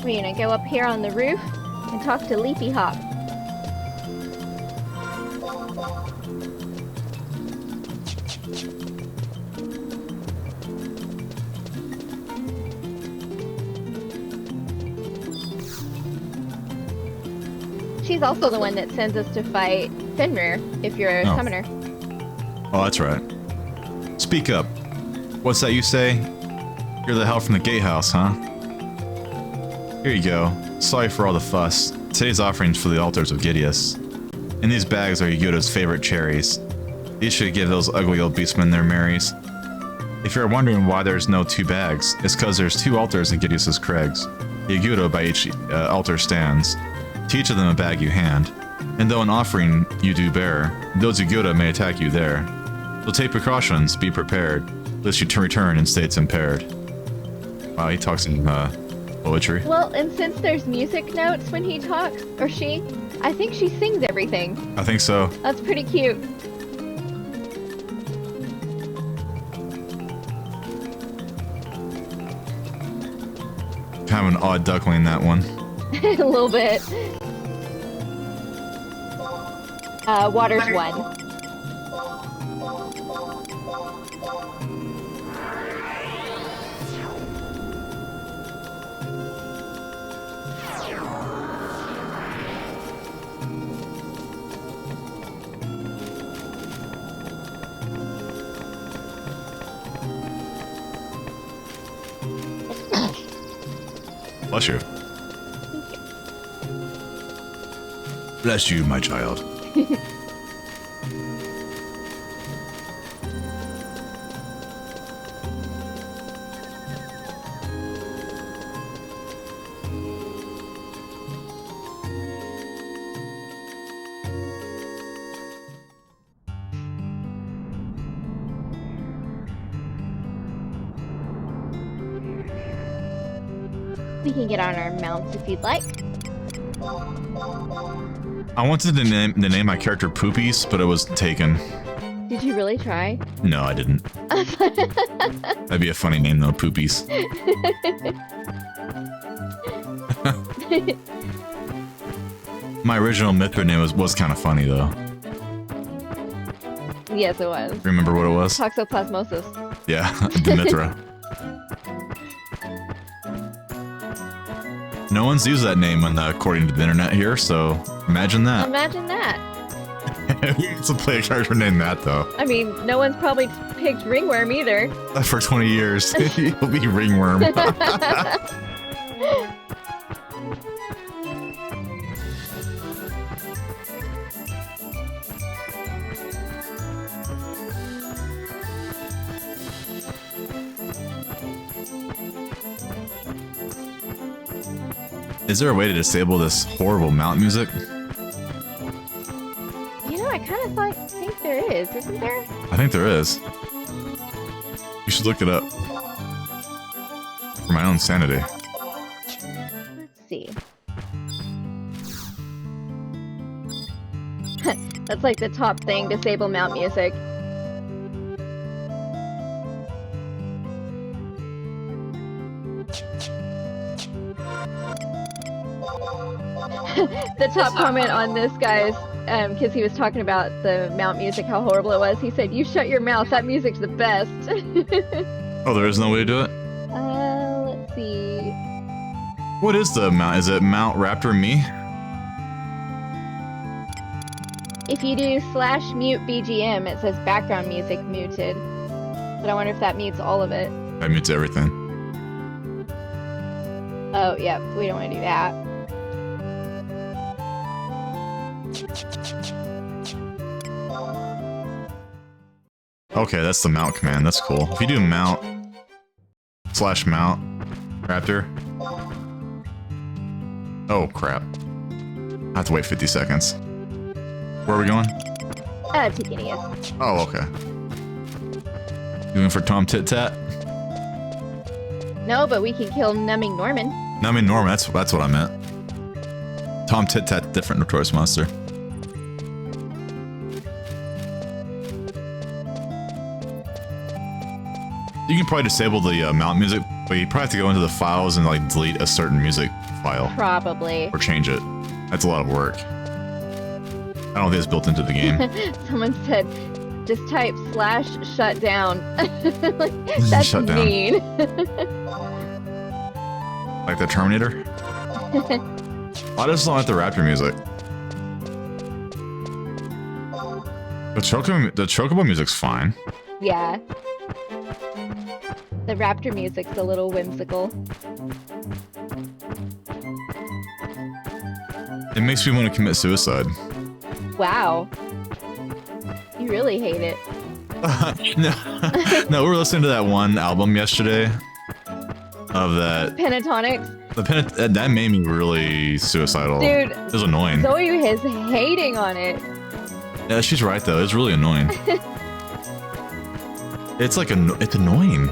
We're gonna go up here on the roof and talk to Leafy Hop. She's also the one that sends us to fight Fenrir if you're a summoner. Oh, that's right. Speak up. What's that you say? You're the hell from the gatehouse, huh? Here you go. Sorry for all the fuss. Today's offering's for the altars of Gideus. In these bags are Yagudo's favorite cherries. These should give those ugly old beastmen their merries. If you're wondering why there's no 2 bags, it's cause there's 2 altars in Gideus's crags. Yagudo by each altar stands. To each of them a bag you hand. And though an offering you do bear, those Yagudo may attack you there. So take precautions, be prepared, lest you return in states impaired. Wow, he talks in poetry. Well, and since there's music notes when he talks, or she, I think she sings everything. I think so. That's pretty cute. Kind of an odd duckling, that one. A little bit. Waters 1. Bless you. Bless you, my child. We can get on our mounts if you'd like. I wanted to name my character Poopies, but it was taken. Did you really try? No, I didn't. That'd be a funny name though, Poopies. My original Mithra name was kind of funny though. Yes, it was. Remember what it was? Toxoplasmosis. Yeah, Dimitra. No one's used that name according to the internet here, so imagine that. Imagine that. It's a play a character named that, though. I mean, no one's probably picked ringworm either. For 20 years, you'll be ringworm. Is there a way to disable this horrible mount music? You know, I kind of think there is, isn't there? I think there is. You should look it up. For my own sanity. Let's see. That's like the top thing, disable mount music. The top comment on this guy's, because he was talking about the mount music, how horrible it was. He said, "You shut your mouth. That music's the best." Oh, there is no way to do it? Let's see. What is the mount? Is it Mount Raptor Me? If you do /mute BGM, it says background music muted. But I wonder if that mutes all of it. That mutes everything. Oh, yeah, we don't want to do that. Okay, that's the mount command. That's cool. If you do mount /mount Raptor. Oh, crap. I have to wait 50 seconds. Where are we going? Ticinius. Oh, okay. You going for Tom Tit Tat? No, but we can kill Numbing Norman. Numbing Norman, that's what I meant. Tom Tit Tat, different Notorious Monster. You can probably disable the mount music, but you probably have to go into the files and like delete a certain music file. Probably. Or change it. That's a lot of work. I don't think it's built into the game. Someone said, just type /shutdown. Like, that's Shutdown. mean. Like the Terminator? I just don't like the Raptor music. The Chocobo music's fine. Yeah. The Raptor music's a little whimsical. It makes me want to commit suicide. Wow. You really hate it. No, we were listening to that one album yesterday. Of that. Pentatonics. That made me really suicidal. Dude. It was annoying. Zoe is hating on it. Yeah, she's right though. It's really annoying. It's like it's annoying.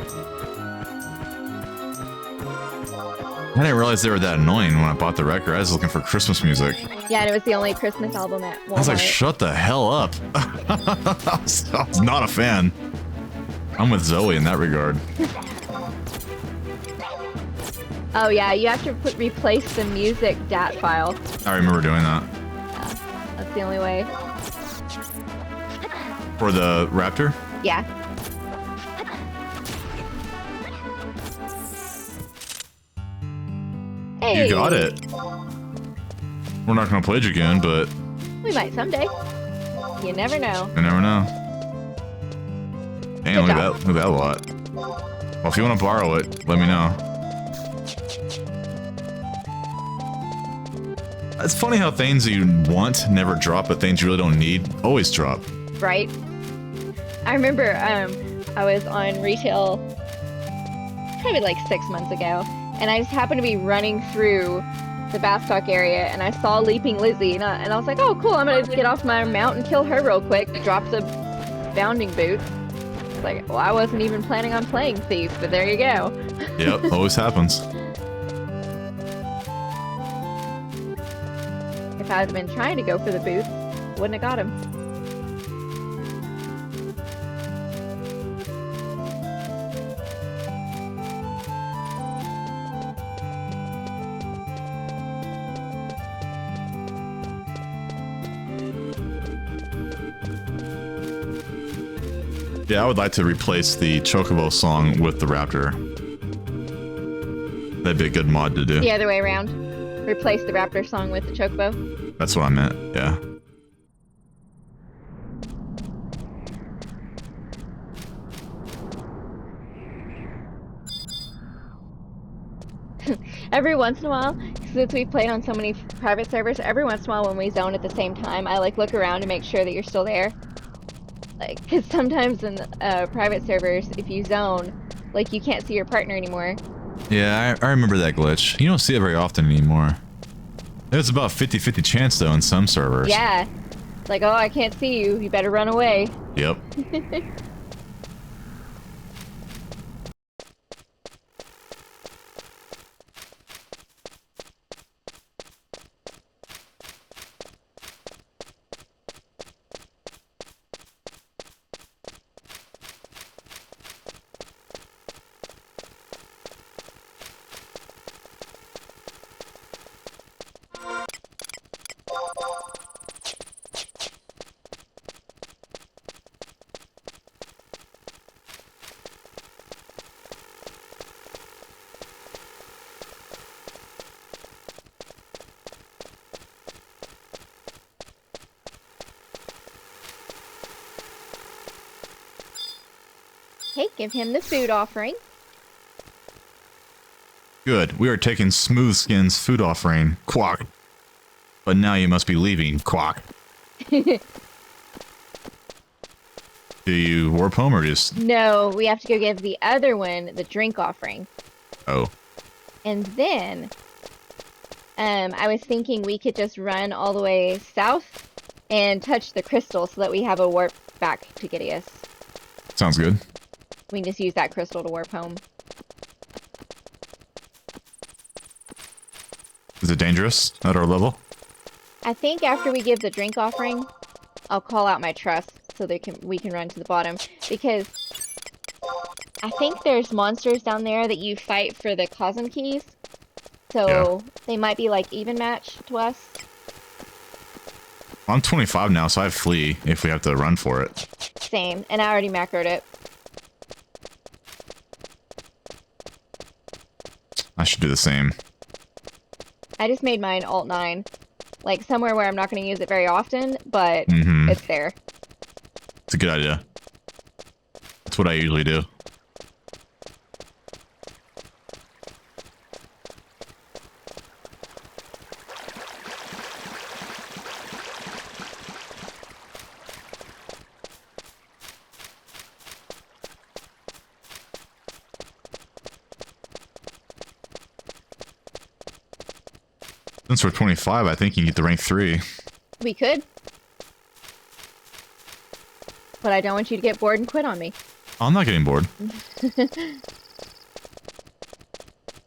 I didn't realize they were that annoying when I bought the record. I was looking for Christmas music. Yeah, and it was the only Christmas album at Walmart. I was like, shut the hell up. I was not a fan. I'm with Zoe in that regard. Oh yeah, you have to replace the music DAT file. I remember doing that. Yeah, that's the only way. For the Raptor? Yeah. Hey. You got it. We're not gonna play it again, but We might someday. You never know. you never know. Damn, look at that lot. Well, if you want to borrow it, let me know. It's funny how things you want never drop, but things you really don't need always drop. Right? I remember I was on retail probably like 6 months ago, and I just happened to be running through the Bastock area, and I saw Leaping Lizzie, and I was like, oh cool, I'm gonna get off my mount and kill her real quick, drop the bounding boots. It's like, well, I wasn't even planning on playing Thief, but there you go. Yep, always happens. If I had been trying to go for the boots, wouldn't have got him. Yeah, I would like to replace the Chocobo song with the Raptor. That'd be a good mod to do. The other way around. Replace the Raptor song with the Chocobo. That's what I meant, yeah. Every once in a while, since we played on so many private servers, every once in a while when we zone at the same time, I like look around to make sure that you're still there. Like, because sometimes in private servers, if you zone, like you can't see your partner anymore. Yeah, I remember that glitch. You don't see it very often anymore. There's about 50-50 chance though in some servers. Yeah. Like, oh, I can't see you. You better run away. Yep. Hey, give him the food offering. Good. We are taking Smooth Skin's food offering. Quack. But now you must be leaving. Quack. Do you warp home or just... No, we have to go give the other one the drink offering. Oh. And then, I was thinking we could just run all the way south and touch the crystal so that we have a warp back to Gideus. Sounds good. We can just use that crystal to warp home. Is it dangerous at our level? I think after we give the drink offering, I'll call out my trust so we can run to the bottom. Because I think there's monsters down there that you fight for the Cosm keys. So they might be like even match to us. I'm 25 now, so I have flee if we have to run for it. Same, and I already macroed it. I should do the same. I just made mine alt 9. Like somewhere where I'm not going to use it very often, but it's there. It's a good idea. That's what I usually do. Since we're 25, I think you can get the rank 3. We could. But I don't want you to get bored and quit on me. I'm not getting bored.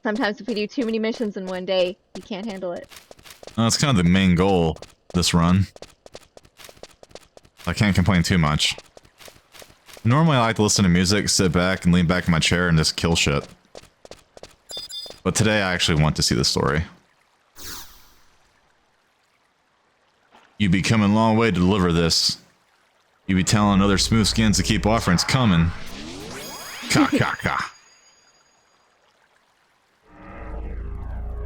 Sometimes if we do too many missions in one day, you can't handle it. That's kind of the main goal this run. I can't complain too much. Normally I like to listen to music, sit back, and lean back in my chair and just kill shit. But today I actually want to see the story. You be coming a long way to deliver this. You be telling other smooth skins to keep offerings coming. Ka ka ka.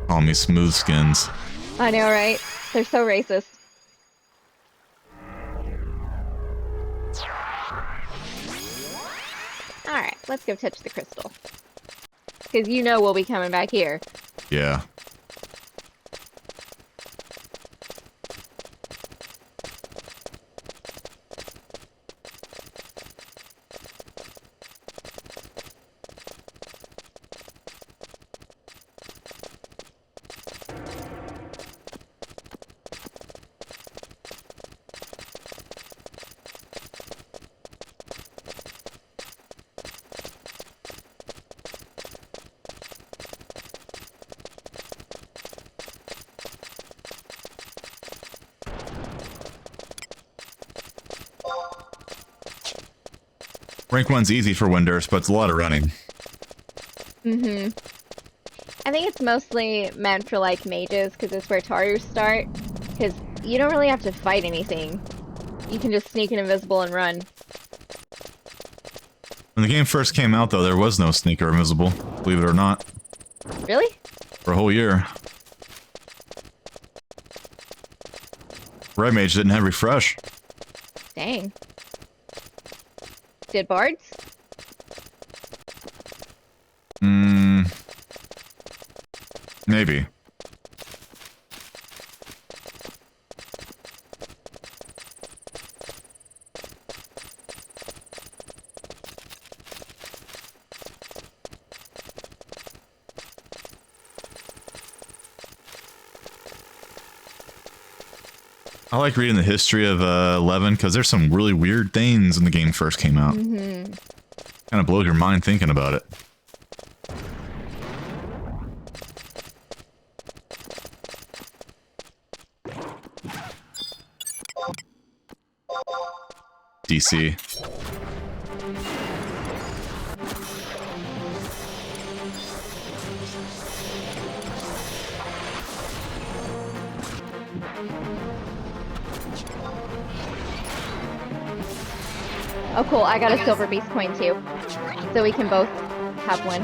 Call me smooth skins. I know, right? They're so racist. Alright, let's go touch the crystal. Because you know we'll be coming back here. Yeah. Rank 1's easy for Windurst, but it's a lot of running. I think it's mostly meant for like mages, because it's where Tarus start. Because you don't really have to fight anything. You can just sneak in invisible and run. When the game first came out, though, there was no sneaker invisible, believe it or not. Really? For a whole year. Red Mage didn't have refresh. Dang. Did bards? Maybe. I like reading the history of 11 because there's some really weird things when the game first came out. Kind of blows your mind thinking about it. DC. Oh, cool. I got a silver beast coin too. So we can both have one.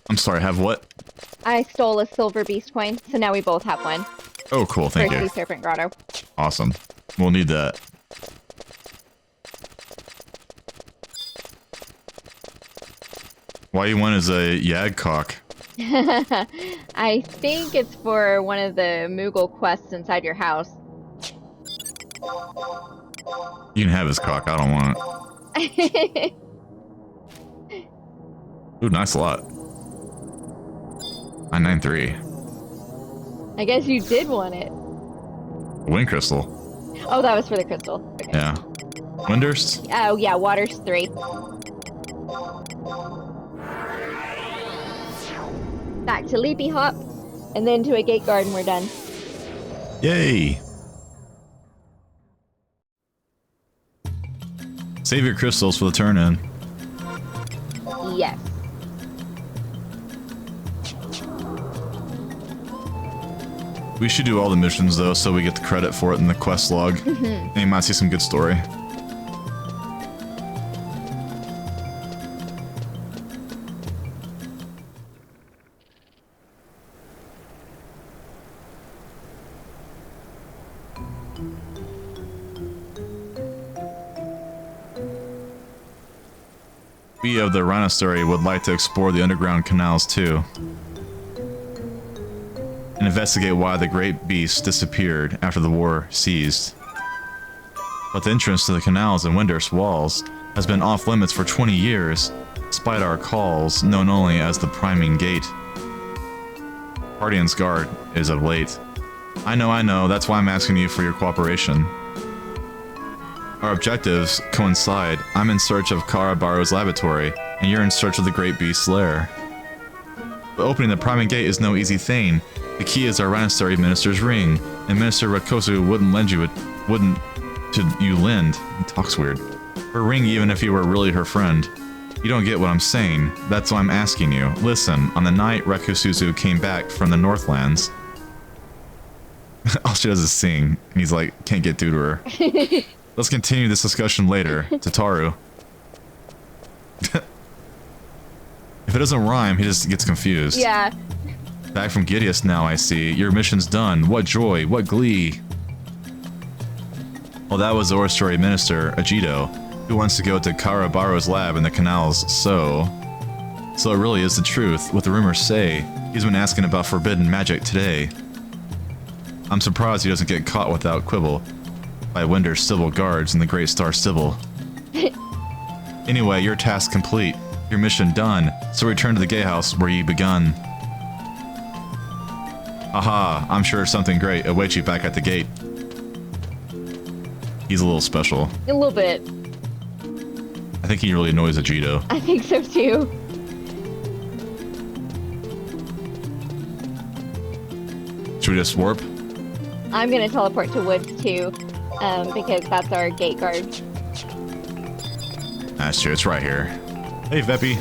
I'm sorry, have what? I stole a silver beast coin, so now we both have one. Oh, cool, thank you. Sea Serpent Grotto. Awesome. We'll need that. Why you want is a Yagcock? I think it's for one of the Moogle quests inside your house. You can have his cock, I don't want it. Ooh, nice lot. 993. I guess you did want it. Wind crystal. Oh, that was for the crystal. Okay. Yeah. Windurst? Oh, yeah, water's 3. Back to Leapy Hop, and then to a gate guard, and we're done. Yay! Save your crystals for the turn-in. Yes. We should do all the missions, though, so we get the credit for it in the quest log. And you might see some good story. We of the Rhinostory would like to explore the underground canals too, and investigate why the great beast disappeared after the war ceased. But the entrance to the canals and Windurst walls has been off limits for 20 years, despite our calls known only as the Priming Gate. Guardian's Guard is of late. I know, that's why I'm asking you for your cooperation. Our objectives coincide. I'm in search of Karabaro's laboratory, and you're in search of the Great Beast's lair. But opening the Priming Gate is no easy thing. The key is our Rhinostory Minister's ring, and Minister Rakosu wouldn't lend you lend. He talks weird. Her ring even if you were really her friend. You don't get what I'm saying. That's why I'm asking you. Listen, on the night Rakusuzu came back from the Northlands, all she does is sing, and he's like, can't get through to her. Let's continue this discussion later. Tataru. If it doesn't rhyme, he just gets confused. Yeah. Back from Gideus now, I see. Your mission's done. What joy, what glee. Well, that was the Orstory Minister, Ajido, who wants to go to Karabaro's lab in the canals, so it really is the truth. What the rumors say, he's been asking about forbidden magic today. I'm surprised he doesn't get caught without quibble by Windurst civil guards and the Great Star Sybil. Anyway, your task complete. Your mission done, so return to the gatehouse where you begun. Aha, I'm sure something great awaits you back at the gate. He's a little special. A little bit. I think he really annoys Ajido. I think so too. Should we just warp? I'm gonna teleport to Woods too, because that's our gate guard. That's true, it's right here. Hey, Veppy.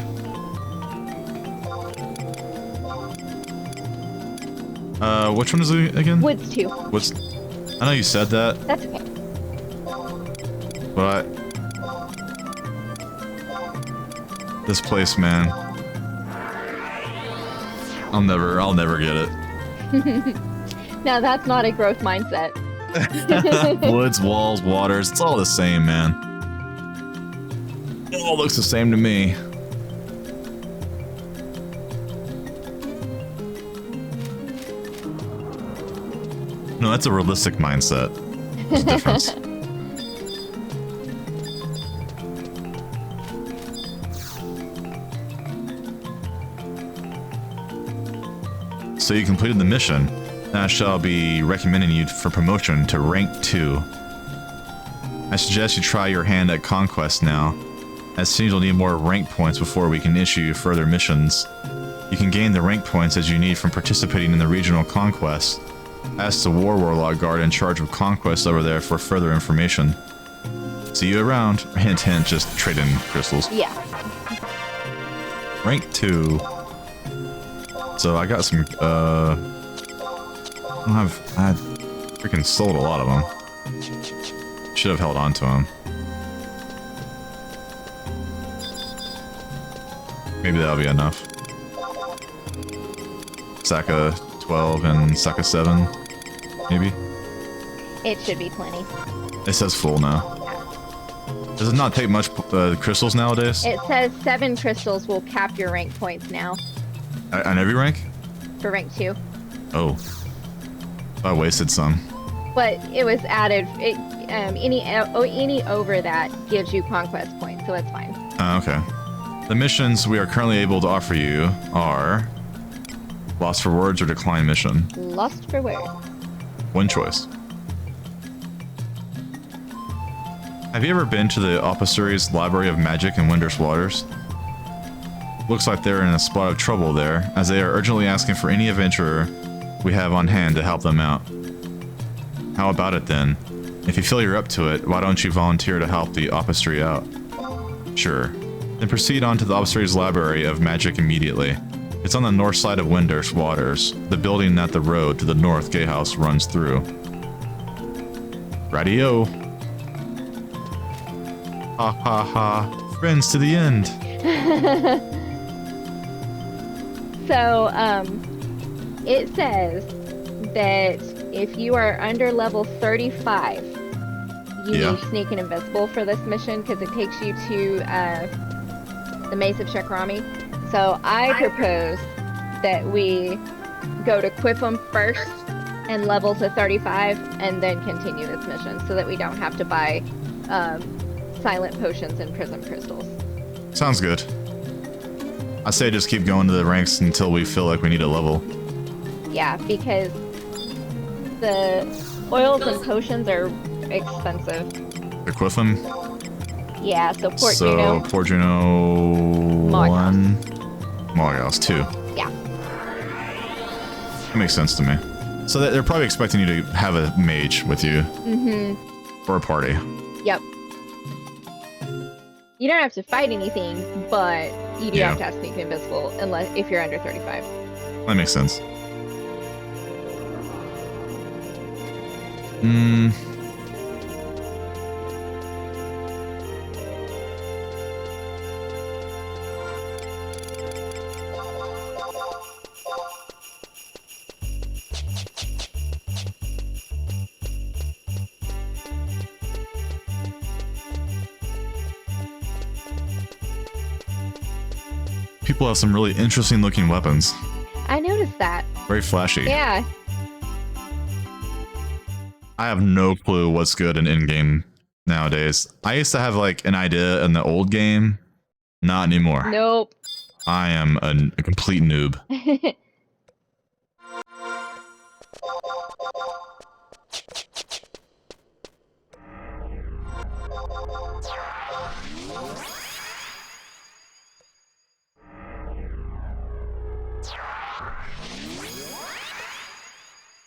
Which one is it again? Woods 2. What's... I know you said that, That's okay. but... This place, man. I'll never get it. Now that's not a growth mindset. Woods, walls, waters, it's all the same, man. It all looks the same to me. No, that's a realistic mindset. There's a difference. So you completed the mission. Now I shall be recommending you for promotion to rank 2. I suggest you try your hand at conquest now, as soon as you'll need more rank points before we can issue you further missions. You can gain the rank points as you need from participating in the regional conquest. Ask the War Warlock Guard in charge of conquest over there for further information. See you around. Hint, hint, just trade in crystals. Yeah. Rank 2. So I got some, I freaking sold a lot of them. Should have held on to them. Maybe that'll be enough. Saka 12 and Saka 7, maybe? It should be plenty. It says full now. Does it not take much crystals nowadays? It says 7 crystals will cap your rank points now. On every rank? For rank 2. Oh. I wasted some. But it was added, any over that gives you conquest points, so it's fine. Okay. The missions we are currently able to offer you are Lost for Words or Decline Mission. Lost for Words. One choice. Have you ever been to the Opposary's Library of Magic in Windurst Waters? Looks like they're in a spot of trouble there, as they are urgently asking for any adventurer we have on hand to help them out. How about it then? If you feel you're up to it, why don't you volunteer to help the Opposary out? Sure. Then proceed on to the Opposary's Library of Magic immediately. It's on the north side of Windurst Waters, the building that the road to the North Gatehouse runs through. Radio. Ha ha ha. Friends to the end. So, it says that if you are under level 35, you need Sneak and Invisible for this mission because it takes you to the Maze of Shakrami. So I propose that we go to Qufim first and level to 35 and then continue this mission so that we don't have to buy silent potions and prism crystals. Sounds good. I say just keep going to the ranks until we feel like we need a level. Yeah, because the oils and potions are expensive. The Qufim? Yeah, so Port So, Juno. Port Juno 1. Mollyhouse 2. Yeah. That makes sense to me. So they're probably expecting you to have a mage with you. Mm-hmm. Or a party. Yep. You don't have to fight anything, but you do have to have Sneak and Invisible if you're under 35. That makes sense. People have some really interesting looking weapons. I noticed that. Very flashy. Yeah. I have no clue what's good in in-game nowadays. I used to have like an idea in the old game. Not anymore. Nope. I am a complete noob.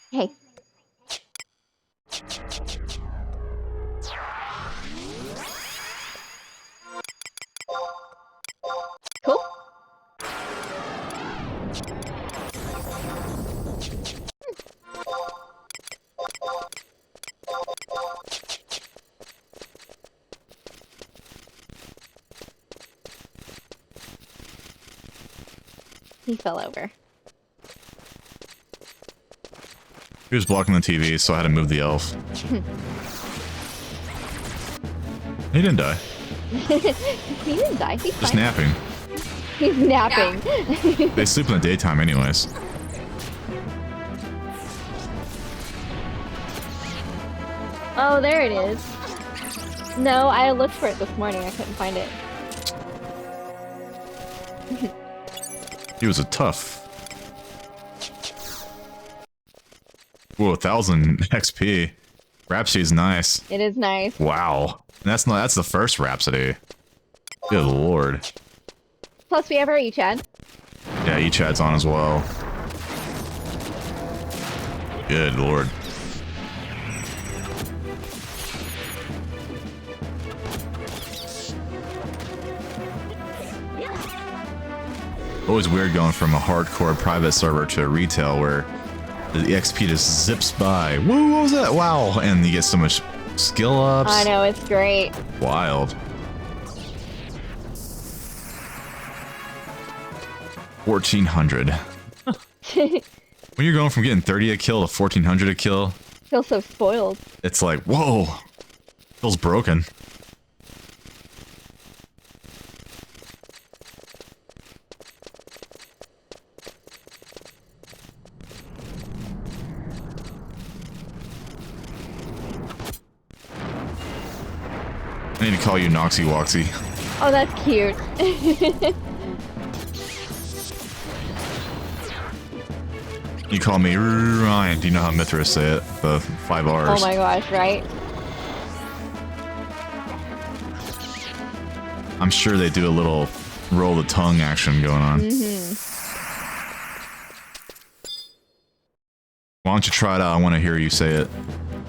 Hey. Cool. He fell over. He was blocking the TV, so I had to move the elf. He didn't die. He didn't die. He's Just fine. napping. He's napping. Yeah. They sleep in the daytime anyways. Oh, there it is. No, I looked for it this morning. I couldn't find it. He was a tough. Whoa, 1,000 XP. Rhapsody's nice. It is nice. Wow. That's the first Rhapsody. Good lord. Plus, we have our E-Chad. Yeah, E-Chad's on as well. Good lord. Always weird going from a hardcore private server to a retail where the XP just zips by. Woo, what was that? Wow. And you get so much skill ups. I know, it's great. Wild. 1,400. When you're going from getting 30 a kill to 1,400 a kill, Feel so spoiled. it's like, whoa. Feels broken. I need to call you Noxy Woxy. Oh, that's cute. You call me Ryan. Do you know how Mithras say it? The 5 R's. Oh my gosh, right? I'm sure they do a little roll the tongue action going on. Why don't you try it out? I want to hear you say it.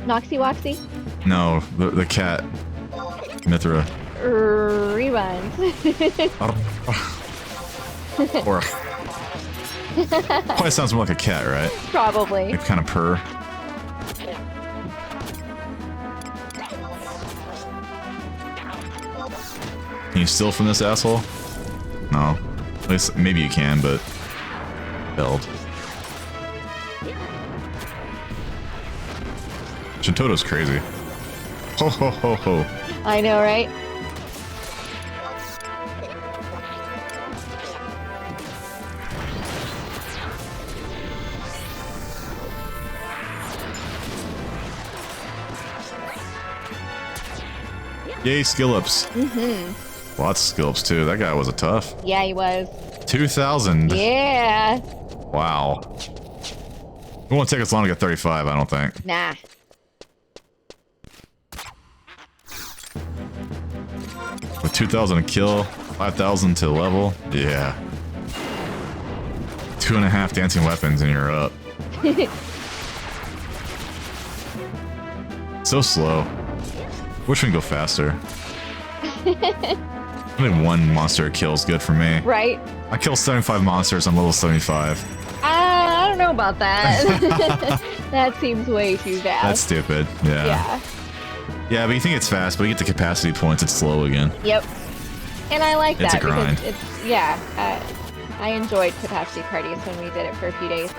Noxy Woxy? No, the cat. Mithra. Rewind. Or probably sounds more like a cat, right? Probably. Like kind of purr. Can you steal from this asshole? No. At least maybe you can, but failed. Shintoto's crazy. Ho ho ho ho. I know, right? Yay, skill ups. Lots of skill ups too. That guy was a tough. Yeah, he was. 2,000. Yeah. Wow. It won't take us long to get 35, I don't think. Nah. With 2,000 a kill, 5,000 to level. Yeah. 2.5 dancing weapons and you're up. So slow. Wish we could go faster. Only one monster kill is good for me. Right? I kill 75 monsters on level 75. I don't know about that. That seems way too fast. That's stupid. Yeah. Yeah. Yeah, but you think it's fast, but you get the capacity points, it's slow again. Yep. And I like It's that a grind. because it's, yeah, I enjoyed capacity parties when we did it for a few days.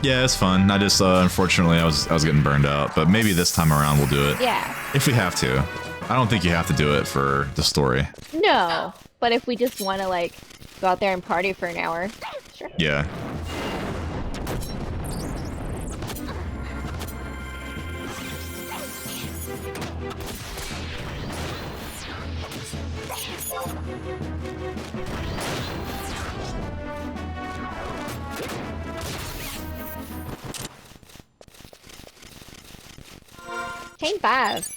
Yeah, it's fun. I just, unfortunately, I was getting burned out, but maybe this time around we'll do it. Yeah. If we have to. I don't think you have to do it for the story. No, but if we just want to, like, go out there and party for an hour, sure. Yeah. Chain 5.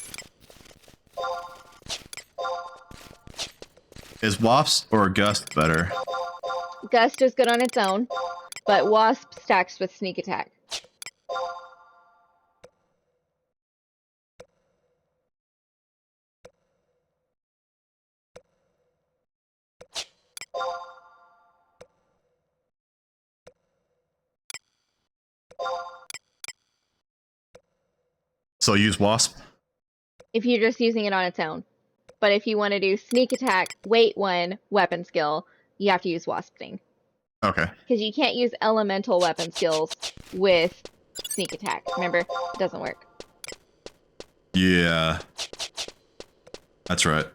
Is Wasp or Gust better? Gust is good on its own, but Wasp stacks with sneak attack. So use Wasp? If you're just using it on its own. But if you want to do sneak attack, weight 1, weapon skill, you have to use Wasp thing. Okay. Because you can't use elemental weapon skills with sneak attack. Remember? It doesn't work. Yeah. That's right.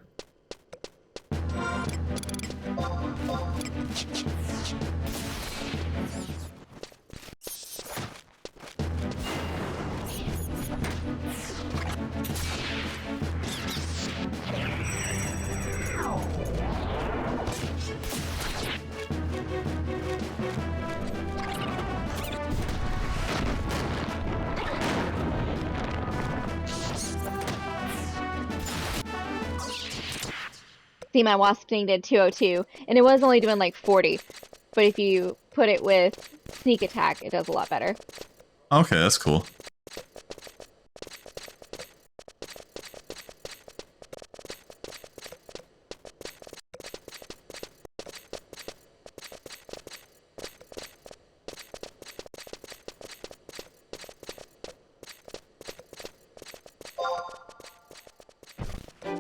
See, my wasp thing did 202, and it was only doing like 40. But if you put it with sneak attack, it does a lot better. Okay, that's cool.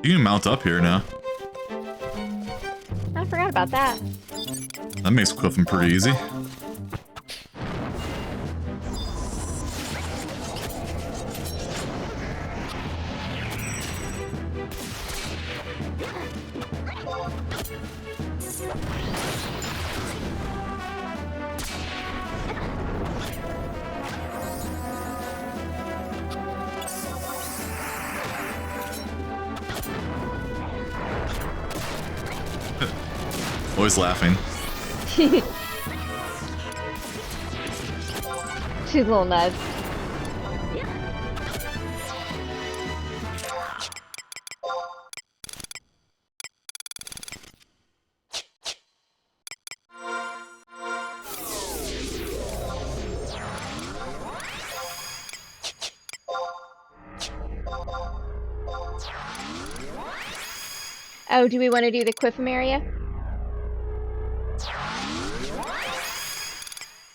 You can mount up here now. I forgot about that. That makes Qufim pretty easy. Always laughing. She's a little nuts. Oh, do we want to do the Qufim area?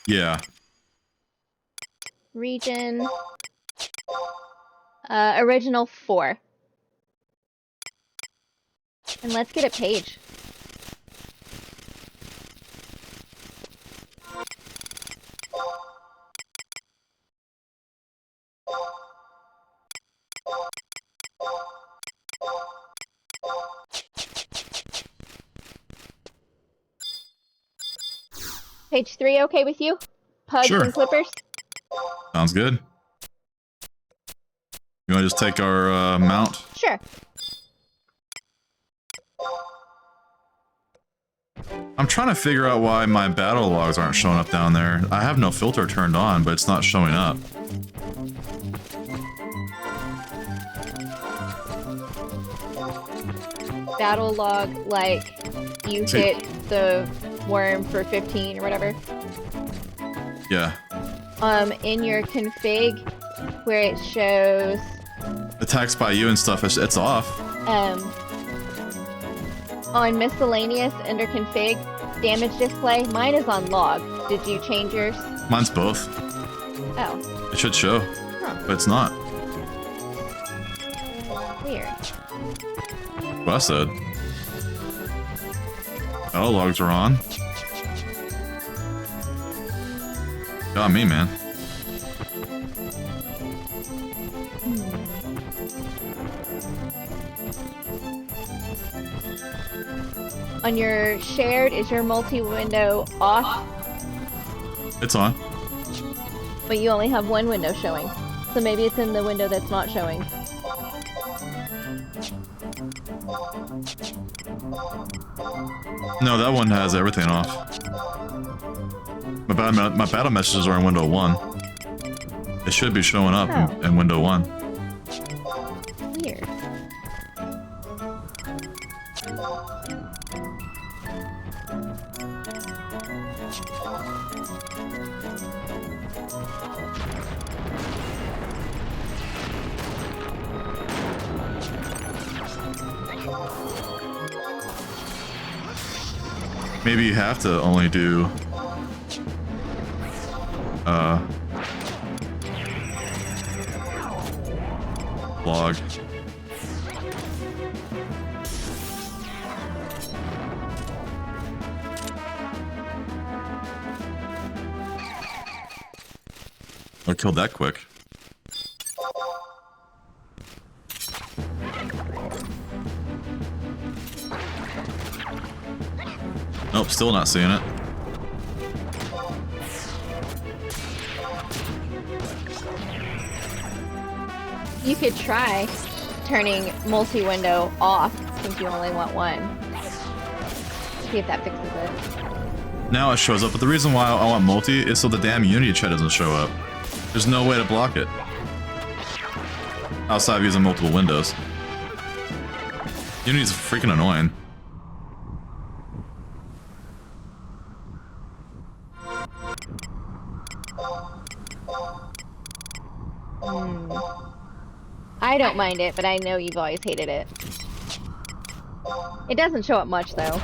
Yeah. Region. Original 4. And let's get a page. Page 3 okay with you? Pugs Sure. and clippers? Sounds good. You want to just take our mount? Sure. I'm trying to figure out why my battle logs aren't showing up down there. I have no filter turned on, but it's not showing up. Battle log, like, you hit the worm for 15 or whatever. Yeah. In your config, where it shows... Attacks by you and stuff, it's off. On miscellaneous under config, damage display, mine is on log. Did you change yours? Mine's both. Oh. It should show, but it's not. Weird. What I said. Battle logs are on. Got me, man. On your shared, is your multi-window off? It's on. But you only have one window showing. So maybe it's in the window that's not showing. No, that one has everything off. My battle messages are in window 1. It should be showing up in window 1. Weird. Maybe you have to only do log. I killed that quick. Nope, still not seeing it. You could try turning multi-window off since you only want one. See if that fixes it. Now it shows up, but the reason why I want multi is so the damn Unity chat doesn't show up. There's no way to block it. Outside of using multiple windows. Unity's freaking annoying. I don't mind it, but I know you've always hated it. It doesn't show up much, though.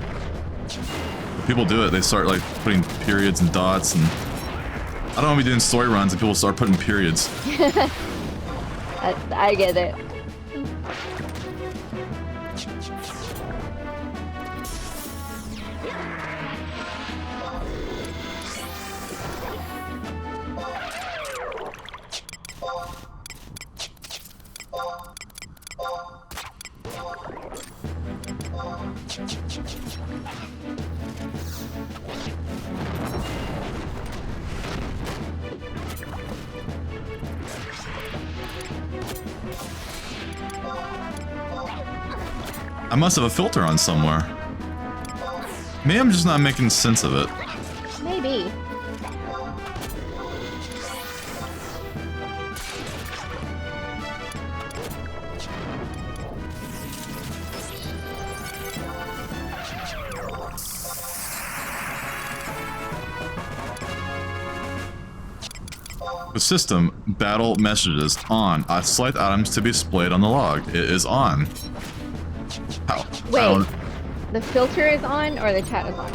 People do it, they start like putting periods and dots, and I don't want to be doing story runs and people start putting periods. I get it. I must have a filter on somewhere. Maybe I'm just not making sense of it. Maybe. The system battle messages on. Select items to be displayed on the log. It is on. How? Wait, the filter is on or the chat is on?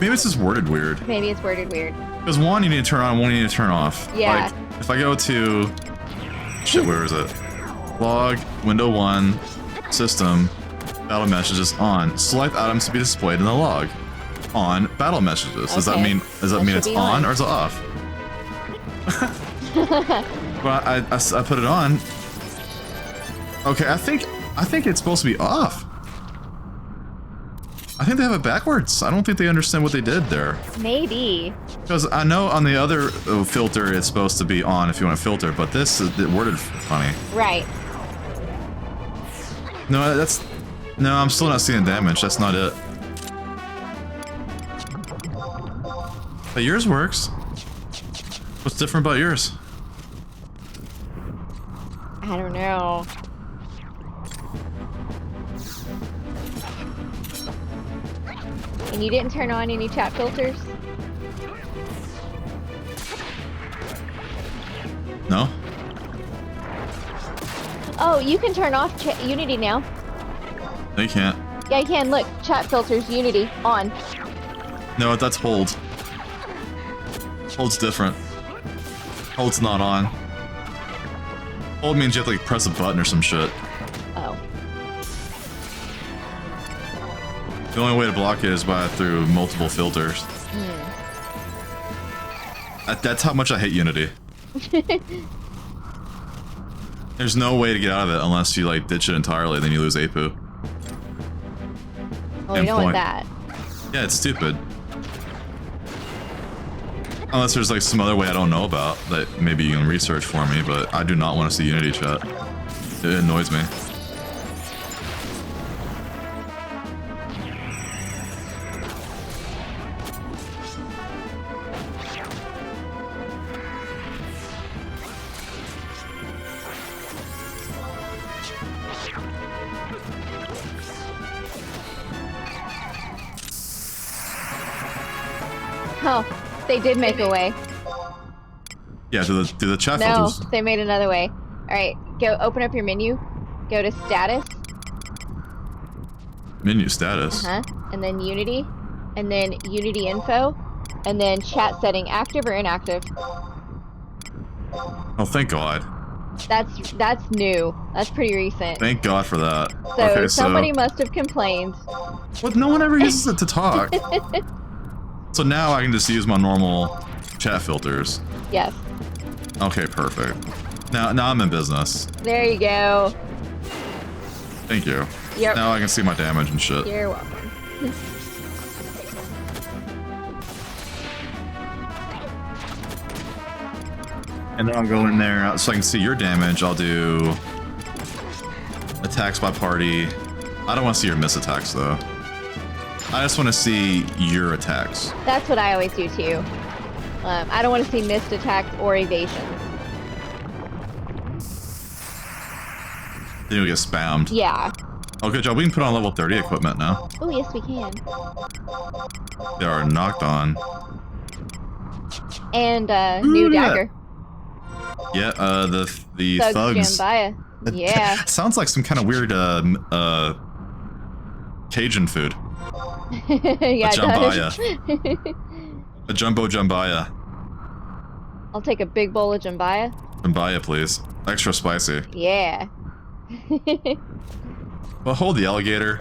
Maybe it's just worded weird. Maybe it's worded weird. Because one you need to turn on, one you need to turn off. Yeah. Like, if I go to... Shit, where is it? Log, window 1, system, battle messages on. Select items to be displayed in the log. On battle messages. Does that mean it's on or is it off? Well, I put it on. Okay, I think it's supposed to be off. I think they have it backwards. I don't think they understand what they did there. Maybe. Because I know on the other filter it's supposed to be on if you want to filter, but this is worded funny. Right. No, I'm still not seeing damage. That's not it. But yours works. What's different about yours? I don't know. And you didn't turn on any chat filters? No. Oh, you can turn off Unity now. No, you can't. Yeah, you can. Look, chat filters, Unity, on. No, that's hold. Hold's different. Hold's not on. Hold means you have to like press a button or some shit. Oh. The only way to block it is through multiple filters. That's how much I hate Unity. There's no way to get out of it unless you like ditch it entirely, then you lose APU. Well, we don't want that. Yeah, it's stupid. Unless there's like some other way I don't know about that maybe you can research for me, but I do not want to see Unity chat. It annoys me. Oh, they did make a way. Yeah, do the chat No, filters. they made another way. Alright, go open up your menu. Go to status. Menu status. And then Unity. And then Unity info. And then chat setting active or inactive. Oh, thank God. That's new. That's pretty recent. Thank God for that. So okay, somebody must have complained. What? No one ever uses it to talk. So now I can just use my normal chat filters. Yes. Okay, perfect. Now I'm in business. There you go. Thank you. Yep. Now I can see my damage and shit. You're welcome. And then I'll go in there so I can see your damage. I'll do attacks by party. I don't want to see your miss attacks though. I just want to see your attacks. That's what I always do too. I don't want to see missed attacks or evasions. Then you'll get spammed. Yeah. Oh, good job. We can put on level 30 equipment now. Oh, yes, we can. They are knocked on. And new dagger. Yeah, the thugs. Jambalaya. Yeah. Sounds like some kind of weird Cajun food. Yeah, a it does. jambalaya. A jumbo jambalaya. I'll take a big bowl of jambalaya. Jambalaya, please. Extra spicy. Yeah. Well, hold the alligator.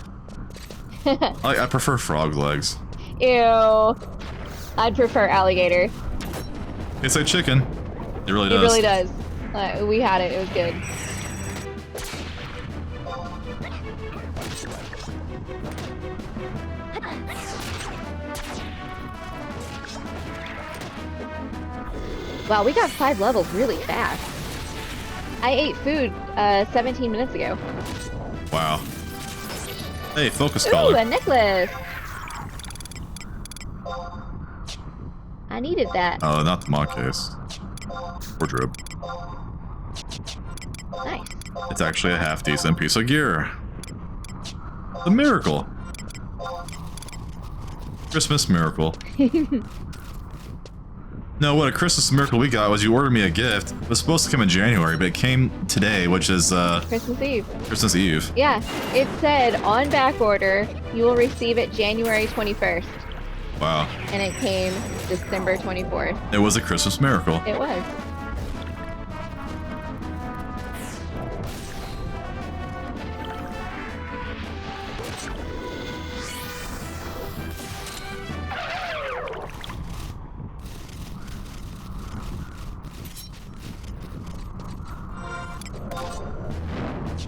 I prefer frog legs. Ew. I'd prefer alligator. It's like chicken. It really does. It really does. We had it. It was good. Wow, we got 5 levels really fast. I ate food 17 minutes ago. Wow. Hey, focus Ooh, collar. a necklace! I needed that. Oh, not the mod case. Wardrobe. Nice. It's actually a half decent piece of gear. The miracle. Christmas miracle. No, what a Christmas miracle we got was you ordered me a gift. It was supposed to come in January, but it came today, which is Christmas Eve. Christmas Eve. Yeah, it said on back order, you will receive it January 21st. Wow. And it came December 24th. It was a Christmas miracle. It was.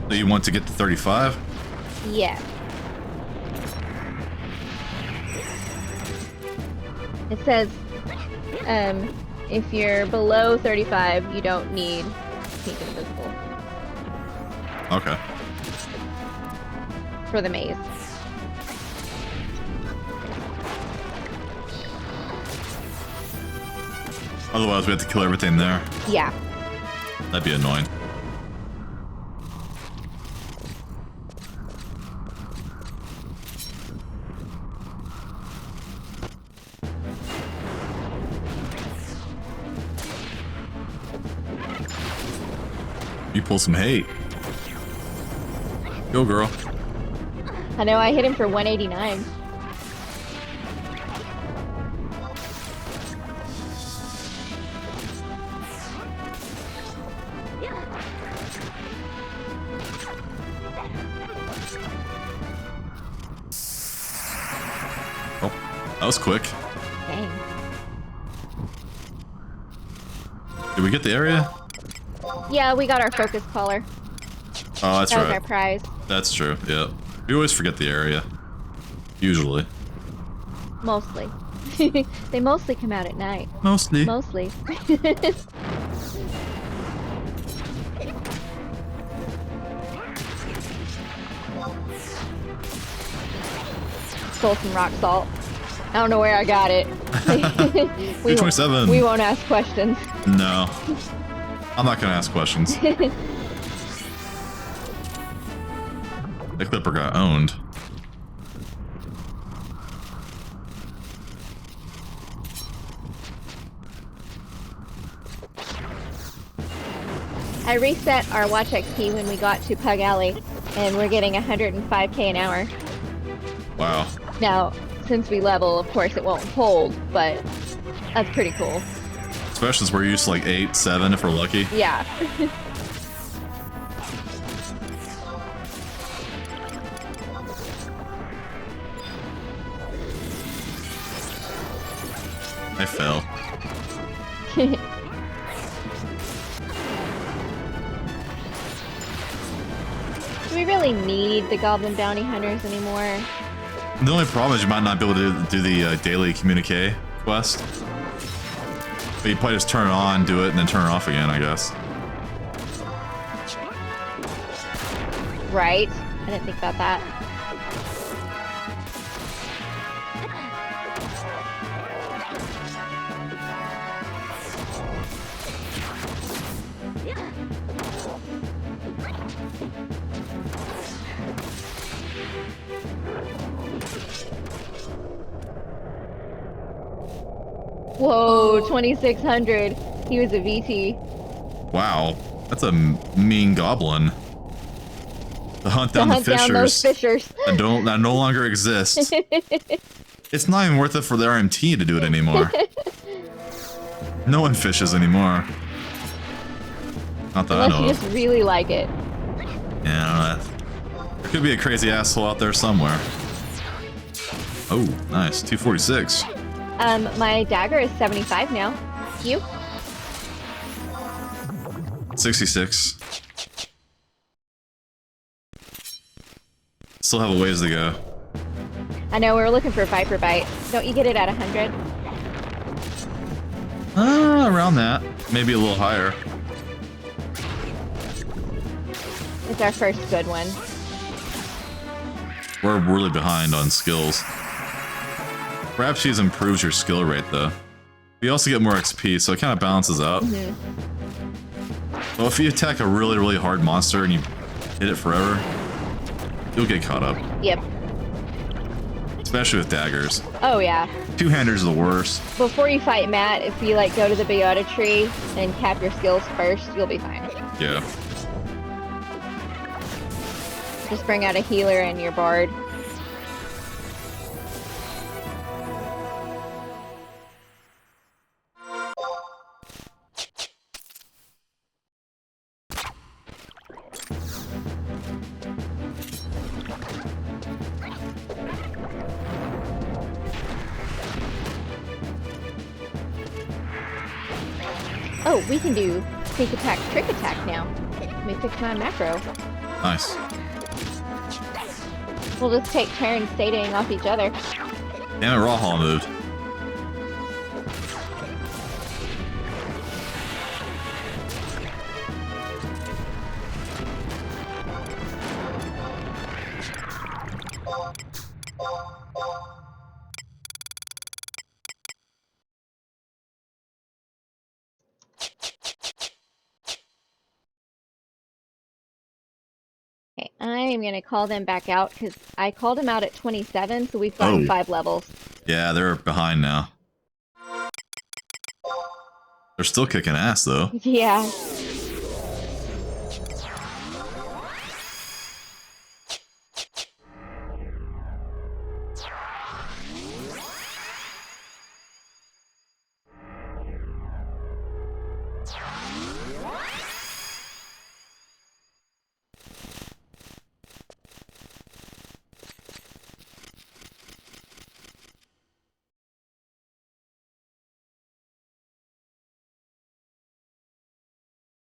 So you want to get to 35? Yeah. It says, if you're below 35, you don't need Sneak Invisible. Okay. For the maze. Otherwise, we have to kill everything there. Yeah. That'd be annoying. You pull some hate. Go, girl. I know, I hit him for 189. Oh, that was quick. Dang. Did we get the area? Yeah, we got our focus collar. Oh, that's That was right. our prize. That's true, yeah. We always forget the area. Usually. Mostly. They mostly come out at night. Mostly. Mostly. Stole some rock salt. I don't know where I got it. we 327. We won't ask questions. No. I'm not gonna ask questions. The Clipper got owned. I reset our watch XP when we got to Pug Alley, and we're getting 105k an hour. Wow. Now, since we level, of course it won't hold, but that's pretty cool. Especially since we're used to like 8, 7 if we're lucky. Yeah. I fell. Do we really need the goblin bounty hunters anymore? The only problem is you might not be able to do the daily communique quest. But you probably just turn it on, do it, and then turn it off again, I guess. Right. I didn't think about that. Whoa, 2600. He was a VT. Wow, that's a mean goblin. To hunt down the down those fishers fishers. that no longer exist. It's not even worth it for the RMT to do it anymore. No one fishes anymore. Not that Unless I know you of. just really like it. Yeah, I don't know. There could be a crazy asshole out there somewhere. Oh, nice. 246. My dagger is 75 now. You? 66. Still have a ways to go. I know, we were looking for Viper Bite. Don't you get it at 100? Around that. Maybe a little higher. It's our first good one. We're really behind on skills. Perhaps she's improves your skill rate though. You also get more XP, so it kind of balances out. Well, if you attack a really, really hard monster and you hit it forever, you'll get caught up. Yep. Especially with daggers. Oh yeah. Two-handers are the worst. Before you fight Matt, if you like go to the Biota tree and cap your skills first, you'll be fine. Yeah. Just bring out a healer and your bard. Oh, we can do sneak attack, trick attack now. Let me fix my macro. Nice. We'll just take turns staying off each other. Damn it, Rawhall moved. Okay, I'm gonna call them back out because I called them out at 27, so we've gotten 5 levels. Yeah, they're behind now. They're still kicking ass though. Yeah.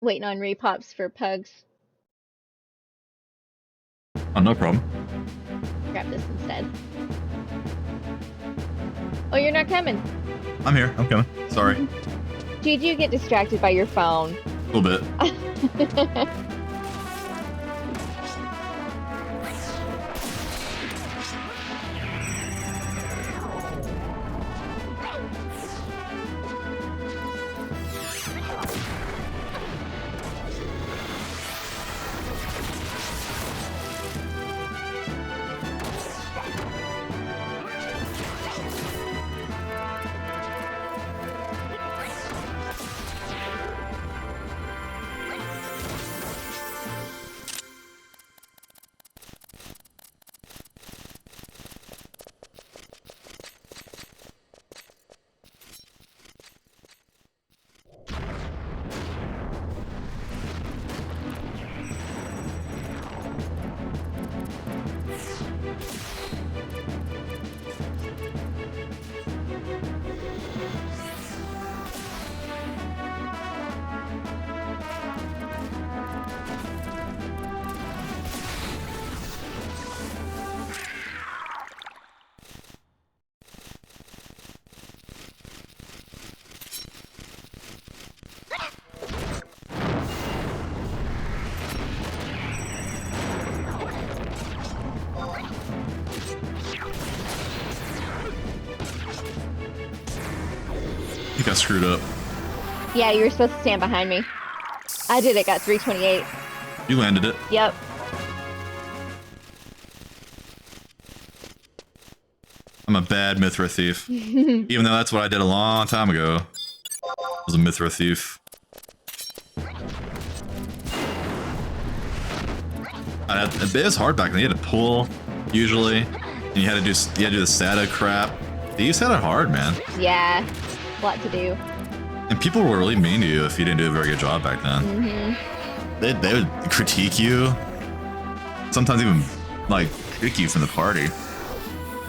Waiting on repops for pugs. Oh, no problem. Grab this instead. Oh, you're not coming. I'm here. I'm coming. Sorry. Did you get distracted by your phone? A little bit. screwed up. Yeah, you were supposed to stand behind me. I did it, got 328. You landed it. Yep. I'm a bad Mithra thief. Even though that's what I did a long time ago. I was a Mithra thief. It was hard back then. You had to pull, usually. And you had to do the SATA crap. Thieves had it hard, man. Yeah. A lot to do. And people were really mean to you if you didn't do a very good job back then. Mm-hmm. They would critique you. Sometimes even, like, kick you from the party.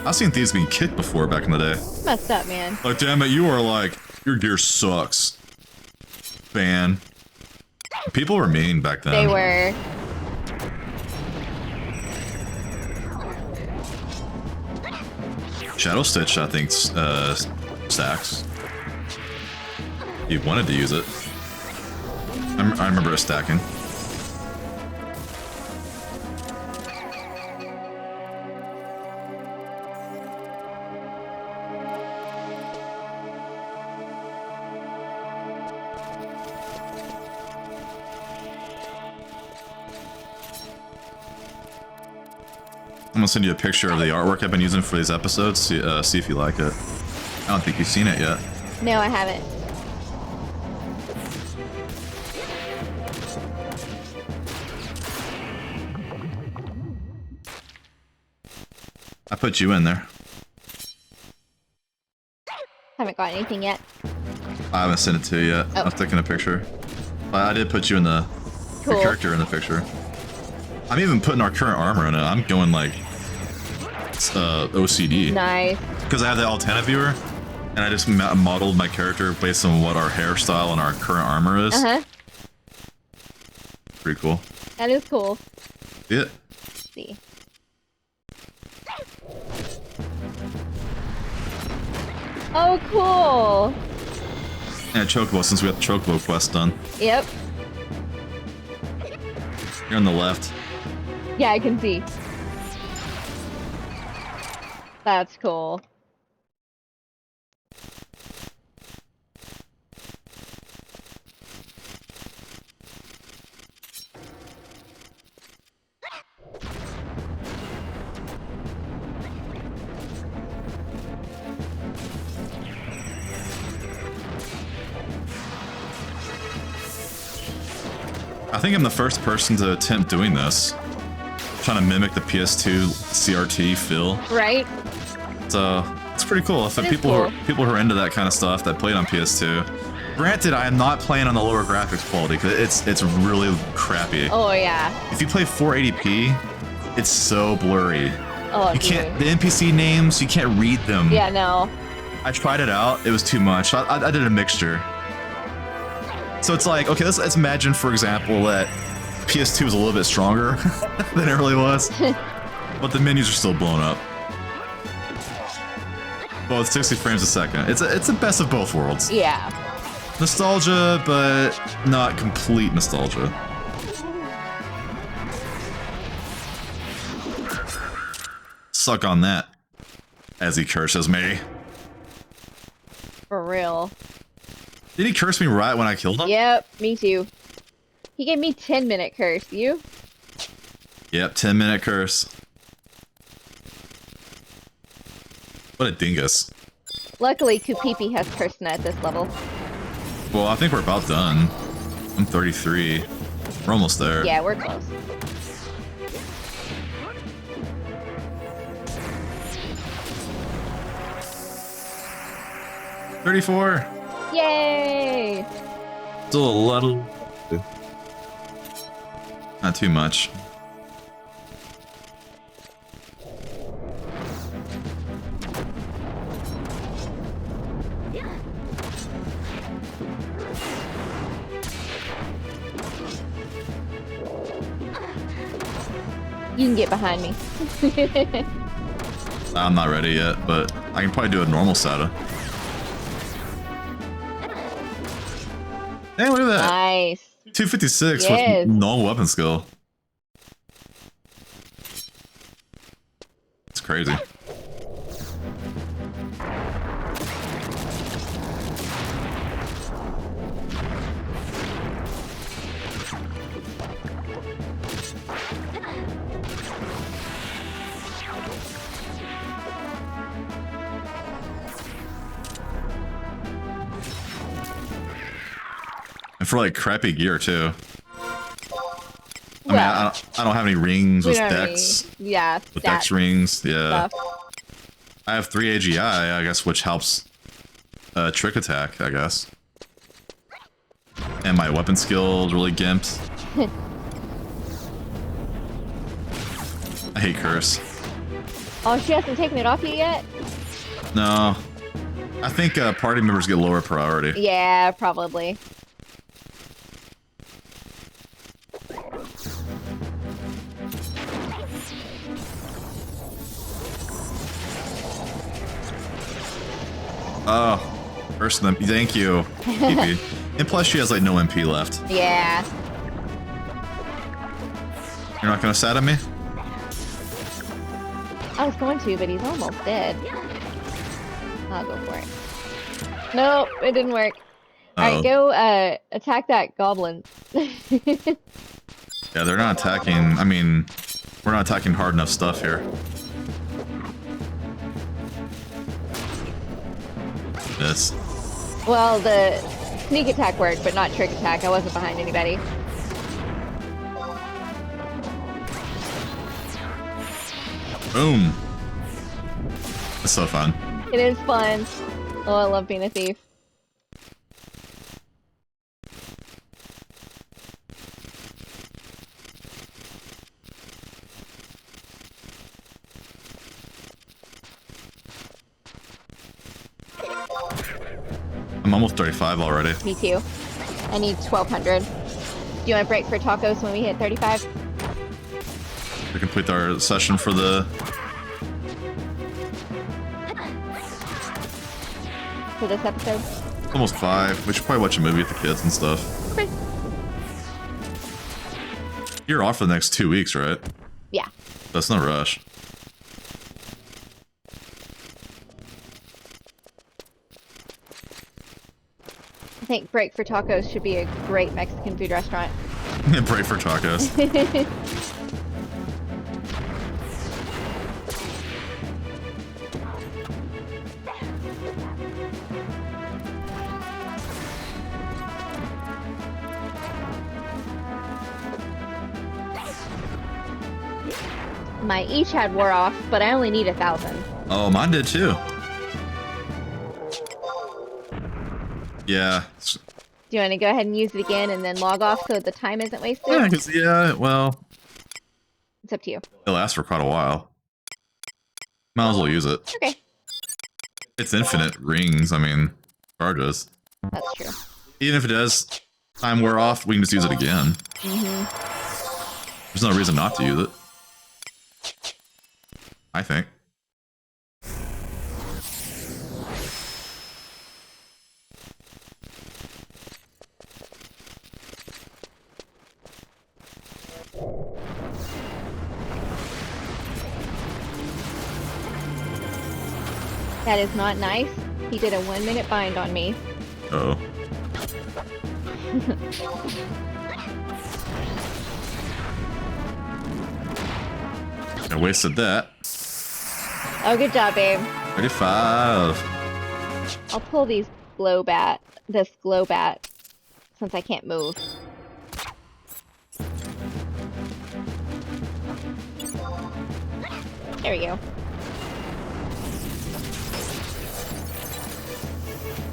I've seen thieves being kicked before back in the day. Messed up, man. Like, damn it, you are like, your gear sucks. Ban. People were mean back then. They were. Shadow Stitch, I think, stacks. You wanted to use it. I remember it stacking. I'm gonna send you a picture of the artwork I've been using for these episodes. See if you like it. I don't think you've seen it yet. No, I haven't. I put you in there. Haven't got anything yet. I haven't sent it to you yet. Oh. I'm taking a picture. But I did put you in the Cool. your character in the picture. I'm even putting our current armor in it. I'm going like OCD. Nice. Because I have the Altana viewer, and I just modeled my character based on what our hairstyle and our current armor is. Uh-huh. Pretty cool. That is cool. See it? Let's see. Oh, cool. And a chocobo, since we got the chocobo quest done. Yep. You're on the left. Yeah, I can see. That's cool. I think I'm the first person to attempt doing this. Trying to mimic the PS2 CRT feel. Right? So it's pretty cool. If It is people cool. who are into that kind of stuff that played on PS2. Granted, I am not playing on the lower graphics quality because it's really crappy. Oh, yeah. If you play 480p, it's so blurry. Oh, You can't, the NPC names, you can't read them. Yeah, no. I tried it out, it was too much. I did a mixture. So it's like, okay, let's imagine, for example, that PS2 was a little bit stronger than it really was. But the menus are still blown up. Well, it's 60 frames a second. It's a best of both worlds. Yeah. Nostalgia, but not complete nostalgia. Suck on that, as he curses me. For real. Did he curse me right when I killed him? Yep, me too. He gave me 10-minute curse. You? Yep, 10-minute curse. What a dingus. Luckily, Qufim has cursed at this level. Well, I think we're about done. I'm 33. We're almost there. Yeah, we're close. $34. Yay! Still a little. Not too much. You can get behind me. I'm not ready yet, but I can probably do a normal SATA. Hey, look at that. Nice. 256 Yes. with no weapon skill. It's crazy. for like crappy gear too. I mean, Well, I don't have any rings we with don't have dex. any- yeah, With stat dex rings, yeah. stuff. I have 3 AGI, I guess, which helps trick attack, I guess. And my weapon skill is really gimped. I hate curse. Oh, she hasn't taken it off you yet? No. I think party members get lower priority. Yeah, probably. Oh, curse them. Thank you, PP. And plus she has like no MP left. Yeah. You're not gonna sat at me? I was going to, but he's almost dead. I'll go for it. Nope, it didn't work. Alright, go attack that goblin. Yeah, they're not attacking. I mean, we're not attacking hard enough stuff here. Yes. Well, the sneak attack worked, but not trick attack. I wasn't behind anybody. Boom. It's so fun. It is fun. Oh, I love being a thief. I'm almost 35 already. Me too. I need 1,200. Do you want to break for tacos when we hit 35? We complete our session for the... For this episode? Almost 5. We should probably watch a movie with the kids and stuff. Okay. You're off for the next 2 weeks, right? Yeah. That's no rush. I think Break for Tacos should be a great Mexican food restaurant. Pray for tacos. My Echad wore off, but I only need 1,000. Oh, mine did too. Yeah. Do you want to go ahead and use it again and then log off so the time isn't wasted? Yeah, 'cause, yeah, well, It's up to you. it lasts for quite a while. Might as well use it. Okay, It's infinite rings, I mean, charges. that's true. Even if it does time wear off, we can just use it again. There's no reason not to use it. I think. That is not nice. He did a 1-minute bind on me. Uh oh. I wasted that. Oh, good job, babe. 35. I'll pull this glow bat, since I can't move. There we go.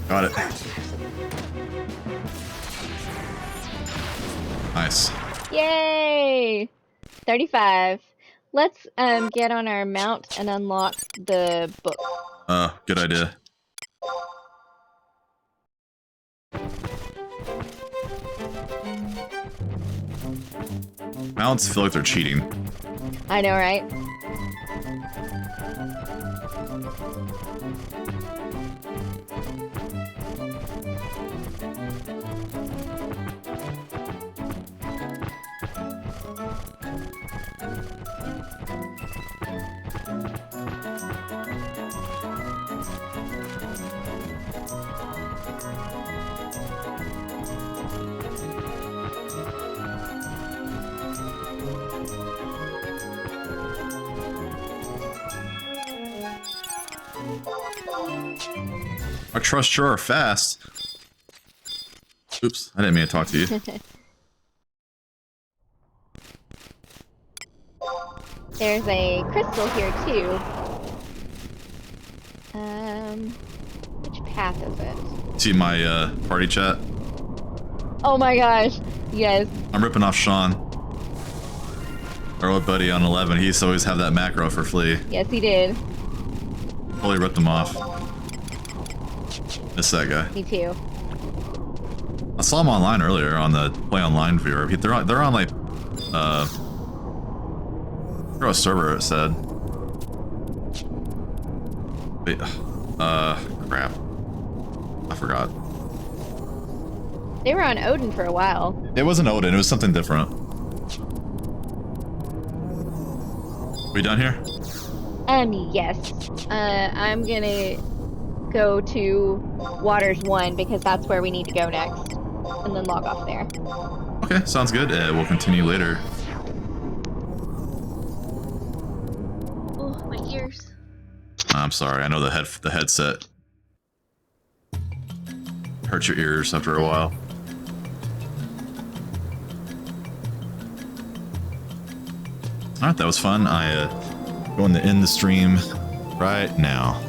Got it. Nice. Yay! 35. Let's get on our mount and unlock the book. Good idea. Mounts feel like they're cheating. I know, right? Our trusts sure are fast. Oops, I didn't mean to talk to you. There's a crystal here too. Which path is it? See my party chat? Oh my gosh, yes. I'm ripping off Sean. Our old buddy on 11, he used to always have that macro for Flea. Yes, he did. Totally ripped him off. Miss that guy. Me too. I saw him online earlier on the Play Online viewer. They're on like, I forgot what server it said. Wait, crap. I forgot. They were on Odin for a while. It wasn't Odin, it was something different. We done here? Yes. I'm gonna go to Waters 1 because that's where we need to go next. And then log off there. Okay, sounds good. We'll continue later. Oh, my ears. I'm sorry, I know the headset hurts your ears after a while. Alright, that was fun. I going to end the stream right now.